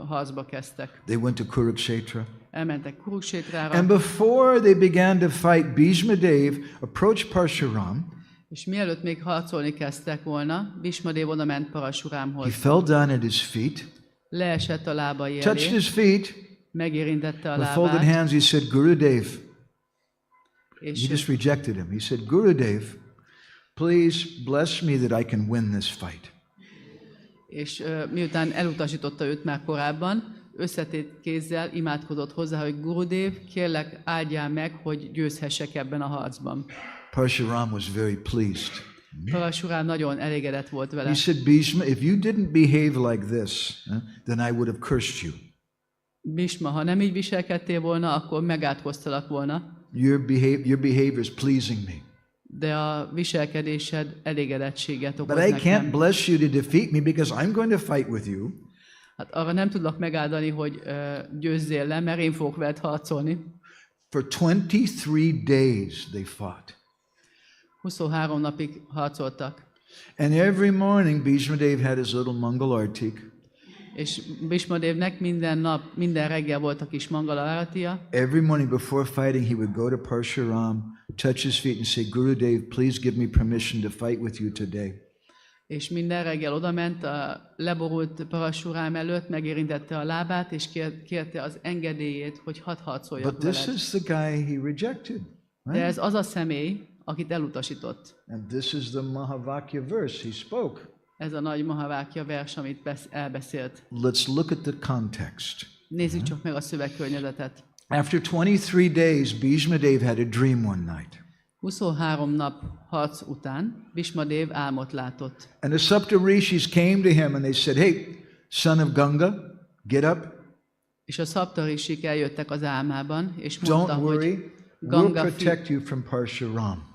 harcba kezdtek. They went to Kurukshetra. Elmentek Kuruksétrára, And before they began to fight, Bhishma Dev approached Parshuram És mielőtt még harcolni kezdtek volna, Bhishmadev oda ment He Parasurámhoz. fell down at his feet, Leesett a lábai touched elé, his feet, megérintette a with folded lábát, hands. He said, Gurudev. He és, just rejected him. He said, Gurudev, please bless me that I can win this fight. és miután elutasította őt már korábban, összetett kézzel imádkozott hozzá, hogy Gurudev, kérlek áldjál meg, hogy győzhessek ebben a harcban. Parshuram was very pleased. Parashurám nagyon elégedett volt vele. He said, Bhishma, if you didn't behave like this, then I would have cursed you. Bhishma, ha nem így viselkedtél volna, akkor megátkoztalak volna, Your behavior is pleasing me. de a viselkedésed elégedettséget But okoz I nekem. can't bless you to defeat me because I'm going to fight with you. Hát arra nem tudlak megáldani, hogy győzzél le, mert én fogok veled harcolni. For 23 days they fought. 23 napig harcoltak. And every morning Bhishmadev had his little Mangal Artik. És Bhishmadevnek minden nap, minden reggel volt a kis Mangala áratia, Every morning before fighting, he would go to Parshuram, touch his feet and say, Gurudev, please give me permission to fight with you today. és minden reggel odament a leborult Parashurám előtt, megérintette a lábát, és kérte az engedélyét, hogy hadd harcoljak But this veled. is the guy he rejected. De Right? ez az a személy, akit elutasított. And this is the Mahavakya verse he spoke. Ez a nagy Mahavákya vers, amit elbeszélt. Let's look at the context. Nézzük csak meg a szövegkörnyezetet. After 23 days, Bhishmadev had a dream one night. 23 nap harc után Bhishmadev álmot látott. And the Saptarishis came to him and they said, Hey, son of Ganga, get up. És a szaptarishik eljöttek az álmában, és mondta, Don't hogy worry. We'll Ganga, protect you from Parshuram.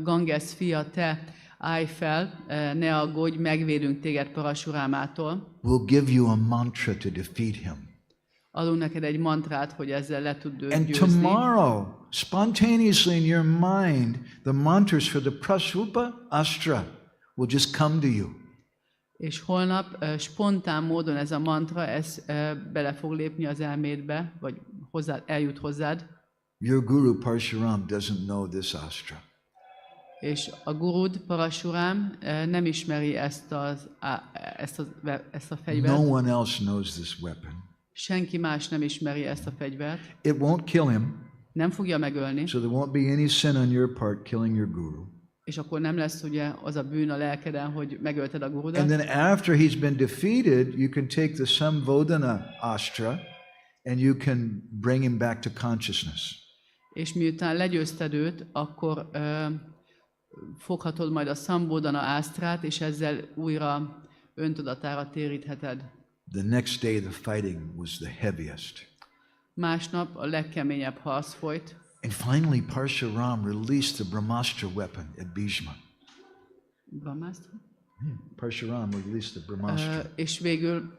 Ganges fia, te állj fel, ne aggódj, megvédünk téged Parasurámától. We'll give you a mantra to defeat him. Adunk neked egy mantrát, hogy ezzel le tud And győzni. tomorrow, spontaneously in your mind, the mantras for the Prasupa Astra will just come to you. És holnap spontán módon ez a mantra, ez bele fog lépni az elmédbe, vagy eljut hozzád. Your guru Parshuram doesn't know this Astra. És a gurud, Parashurám nem ismeri ezt a fegyvert. No one else knows this weapon. Senki más nem ismeri ezt a fegyvert. It won't kill him, Nem fogja megölni, so there won't be any sin on your part killing your guru. és akkor nem lesz ugye az a bűn a lelkeden, hogy megölted a And gurudat. then after he's been defeated, you can take the Samvodhana Astra and you can bring him back to consciousness. És miután legyőzted őt, akkor foghatod majd a Szambodana ásztrát, és ezzel újra öntudatára térítheted. The next day the fighting was the heaviest. Másnap a legkeményebb harc folyt, And finally Parshuram released the Brahmastra weapon at Bhishma. Brahmastra? Parshuram released the Brahmastra. És végül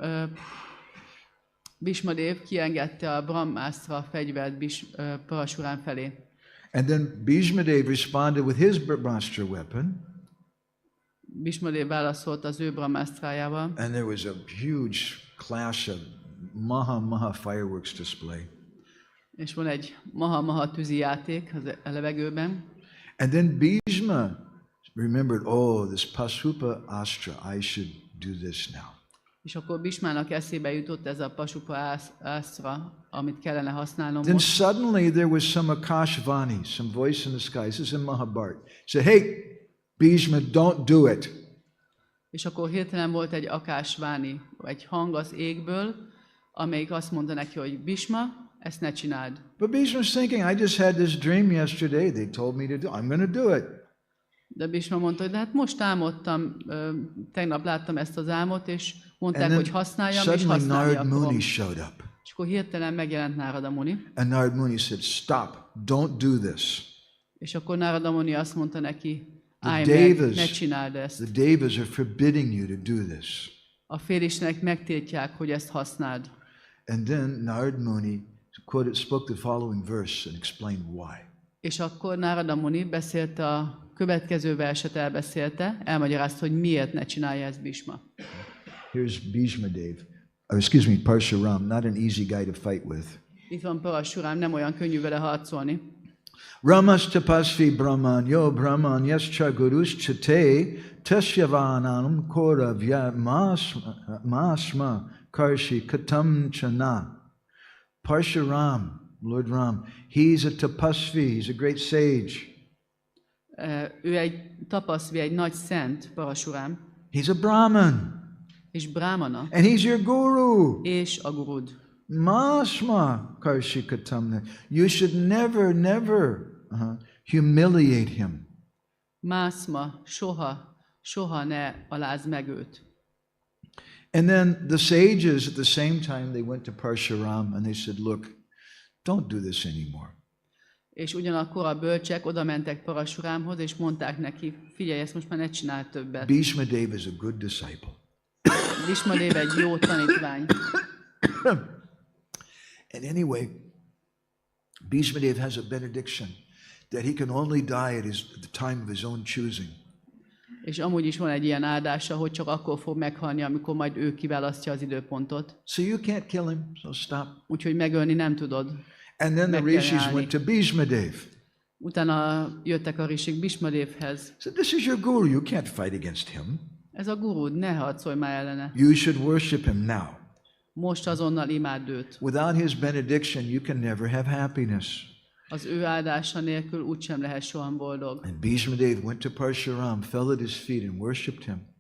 Bhishmadev kiengedte a Brahmastra fegyvert Parashurám felé. And then Bhishmadev responded with his Brahmastra weapon. Bhishmadev válaszolt az ő Brahmastrájával, And there was a huge clash of maha fireworks display. és van egy maha tűzi játék a levegőben. And then Bhishma remembered, oh, this Pasupa Astra, I should do this now. És akkor Bhishmának eszébe jutott ez a Pasupa Astra, amit kellene használnom Then most. suddenly there was some Akashvani, some voice in the sky. This is in Mahabharata. Said, hey, Bhishma, don't do it. És akkor hirtelen volt egy akásváni, egy hang az égből, amelyik azt mondta neki, hogy Bhishma, ezt ne csináld. But Bhishma's thinking, I just had this dream yesterday. They told me to do it. I'm going to do it. De Bhishma mondta, hogy de hát most álmodtam, tegnap láttam ezt az álmot, és mondták, And hogy then használjam, és suddenly használni Narad Muni akarom. showed up. És akkor hirtelen megjelent Narada Muni, And Narad Muni said, stop, don't do this. és akkor Narada Muni azt mondta neki, The állj meg, Devas, ne csináld ezt. the Devas are forbidding you to do this. A félistenek megtiltják, hogy ezt használd. And then Narad Muni spoke the following verse and explained why. És akkor Narada Muni beszélt a következő verset elbeszélte, elmagyarázta, hogy miért ne csinálja ezt Bhishma. Here's Bhishmadev, Parshuram, not an easy guy to fight with. Itt van Parashurám, nem olyan könnyű vele harcolni. Ramas tapasvi brahman yo brahman yascha gurus chate tasyavanam koravya masma karshi katam chana. Parshuram, Lord Ram, he's a tapasvi, he's a great sage. Ő egy tapaszvi, egy nagy szent, Parashurám, He's a Brahman. és brahmana, And he's your guru. és a gurud. Masma karshikatamna. You should never humiliate him. Mászma, soha ne alázd meg őt. And then the sages at the same time, they went to Parshuram and they said, look, don't do this anymore. És ugyanakkor a bölcsek oda mentek Parashurámhoz, és mondták neki, figyelj, ezt most már ne csinálj többet. Bhishma Dev is a good disciple. Bhishma Dev egy jó tanítvány. And anyway, Bhishma Dev has a benediction that he can only die at the time of his own choosing. És amúgy is van egy ilyen áldása, hogy csak akkor fog meghalni, amikor majd ő kiválasztja az időpontot. So you can't kill him, so stop. Úgyhogy megölni nem tudod. And then the Meg kell rishis állni. went to Bhishma Dev. Utána jöttek a rishik Bhishma Devhez. Said, this is your guru, you can't fight against him. Ez a gurud, ne harcolj már ellene. You should worship him now. Most azonnal imádd őt. Without his benediction, you can never have happiness. Az ő áldása nélkül úgysem lehet soha boldog. And Bhishma Dev went to Parshuram, fell at his feet and worshipped him.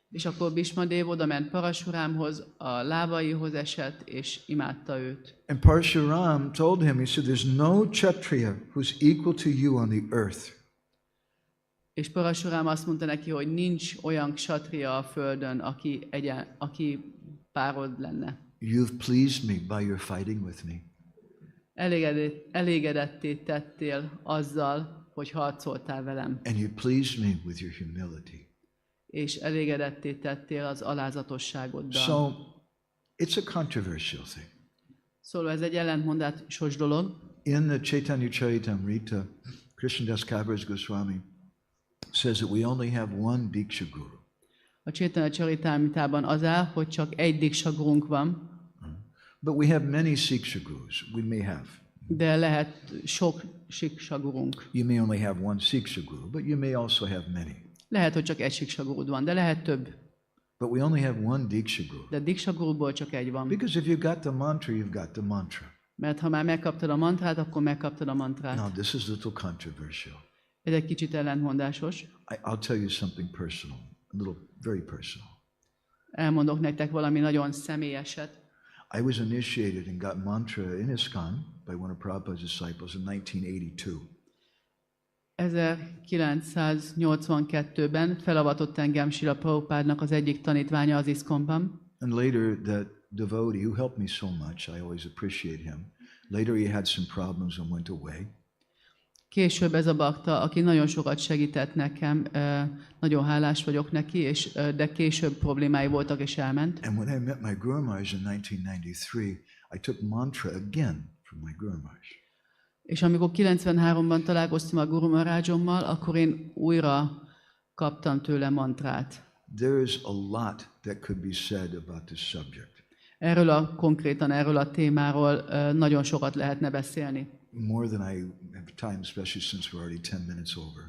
És akkor Bhishma Dev oda ment Parashurámhoz, a lábaihoz esett, és imádta őt. And Parshuram told him, he said, there's no Kshatriya who's equal to you on the earth. És Parashurám azt mondta neki, hogy nincs olyan ksatria a földön, aki párod lenne. You've pleased me by your fighting with me. Elégedetté tettél azzal, hogy harcoltál velem. And you pleased me with your humility. És elégedetté tettél az alázatosságoddal. So it's a controversial thing. Szóval ez egy ellentmondásos dolog. In the Chaitanya Charitamrita, Krishnadas Kaviraj Goswami says that we only have one Diksha Guru. A Chaitanya Charitamritában az áll, hogy csak egy Diksha gurunk van, But we have many Siksha Gurus. We may have. de lehet sok Siksha gurunk. You may only have one Siksha Guru, but you may also have many. Lehet, hogy csak egy Siksha gurud van, de lehet több. But we only have one Diksha Guru. De Diksha guruból csak egy van. Because if you've got the mantra, you've got the mantra. Mert ha már megkaptad a mantrát, akkor megkaptad a mantrát. Now, this is a little controversial. Ez egy kicsit ellentmondásos. I'll tell you something personal, a little, very personal. Elmondok nektek valami nagyon személyeset. I was initiated and got mantra in ISKCON by one of Prabhupada's disciples in 1982. 1982-ben felavatott engem Srila Prabhupádnak az egyik tanítványa az ISKCON-ban. And later, that devotee who helped me so much, I always appreciate him. Later, he had some problems and went away. Később ez a bakta, aki nagyon sokat segített nekem, nagyon hálás vagyok neki, de később problémái voltak és elment. And when I met my Guru Maharaj in 1993, I took mantra again from my Guru Maharaj. És amikor 93-ban találkoztam a Guru Maharajommal, akkor én újra kaptam tőle mantrát. There's a lot that could be said about this subject. Konkrétan erről a témáról nagyon sokat lehetne beszélni. More than I have time, especially since we're already 10 minutes over.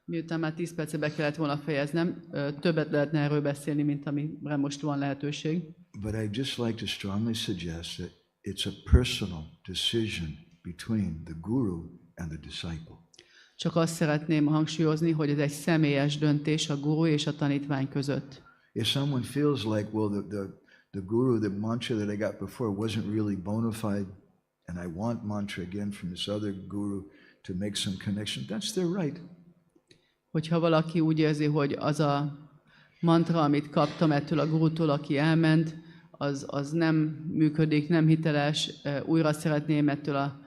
Miután már 10 perce be kellett volna fejeznem, többet lehetne erről beszélni, mint amire most van lehetőség. But I'd just like to strongly suggest that it's a personal decision between the guru and the disciple. Csak azt szeretném hangsúlyozni, hogy ez egy személyes döntés a guru és a tanítvány között. If someone feels like, well, the guru, the mantra that I got before wasn't really bona fide, and I want mantra again from this other guru to make some connection, that's their right. Hogyha valaki úgy érzi, hogy az a mantra, amit kaptam ettől a gurutól, aki elment, az nem működik, nem hiteles, újra szeretném ettől a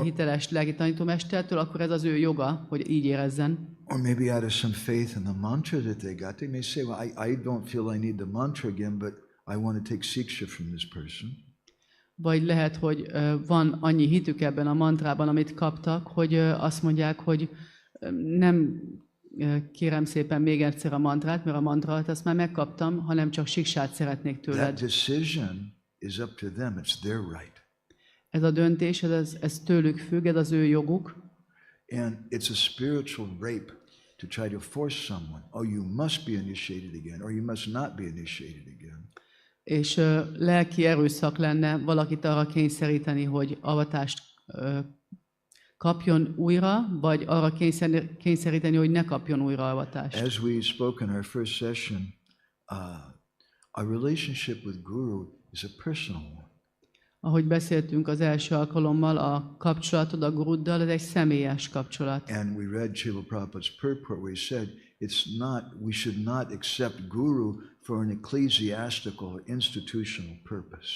hiteles lelki tanítómestertől, akkor ez az ő joga, hogy így érezzen. Or maybe out of some faith in the mantra that they got, they may say, well, I don't feel I need the mantra again, but I want to take siksha from this person. Vagy lehet, hogy van annyi hitük ebben a mantrában, amit kaptak, hogy azt mondják, hogy nem kérem szépen még egyszer a mantrát, mert a mantrát azt már megkaptam, hanem csak siksát szeretnék tőled. That decision is up to them, it's their right. Ez a döntés, ez tőlük függ, ez az ő joguk. And it's a spiritual rape to try to force someone, oh, you must be initiated again, or you must not be initiated again. És lelki erőszak lenne valakit arra kényszeríteni, hogy avatást kapjon újra, vagy arra kényszeríteni, hogy ne kapjon újra avatást. As we spoke in our first session, our relationship with Guru is a personal one. Ahogy beszéltünk az első alkalommal, a kapcsolatod a Guruddal, ez egy személyes kapcsolat. And we read Srila Prabhupada's purport where he said, we should not accept Guru for an ecclesiastical or institutional purpose.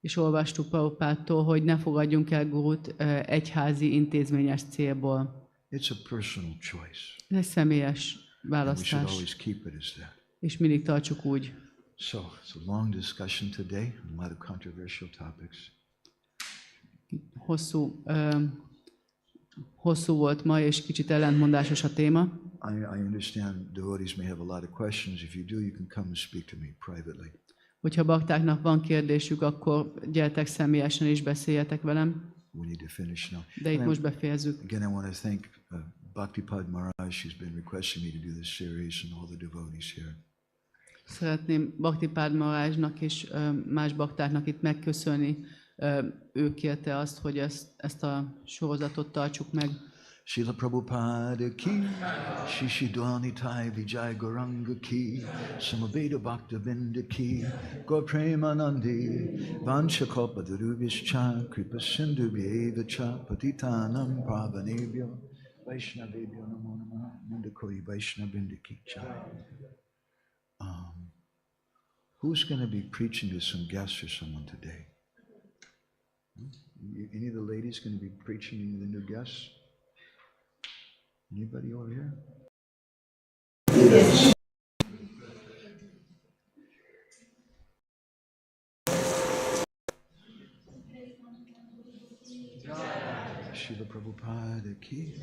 És olvastuk Prabhupádtól, hogy ne fogadjunk el Gurut egyházi intézményes célból. It's a personal choice. Ez egy személyes And we should választás, always keep it as that. és mindig tartsuk úgy. So, it's a long discussion today, a lot of controversial topics. Hosszú volt ma, és kicsit ellentmondásos a téma. I understand devotees may have a lot of questions. If you do, you can come and speak to me privately. Hogyha baktáknak van kérdésük, akkor gyertek személyesen és beszéljetek velem. We need to finish now. De itt And most befejezzük. again, I want to thank Bhaktipad Maharaj. She's been requesting me to do this series and all the devotees here. Szeretném Bhaktipád Maharajnak és más baktáknak itt megköszönni. Ő kérte azt, hogy ezt a sorozatot tartsuk meg. Srila Prabhupada ki, Shishi Dwanitai Vijay Gauranga ki, Samaveda Bhakta Binda ki, Gaur Premanandi, Vanchakalpa Durubhischa, Kripa Sindhu Vyeva Cha, Patitanam Pravanebhyo, Vaishnavebhyo Namo Namaha, Mundakoi Vaishnavindaki Cha. Who's going to be preaching to some guests or someone today? Any of the ladies going to be preaching to the new guests? Anybody over here? Yes. Srila Prabhupada ki.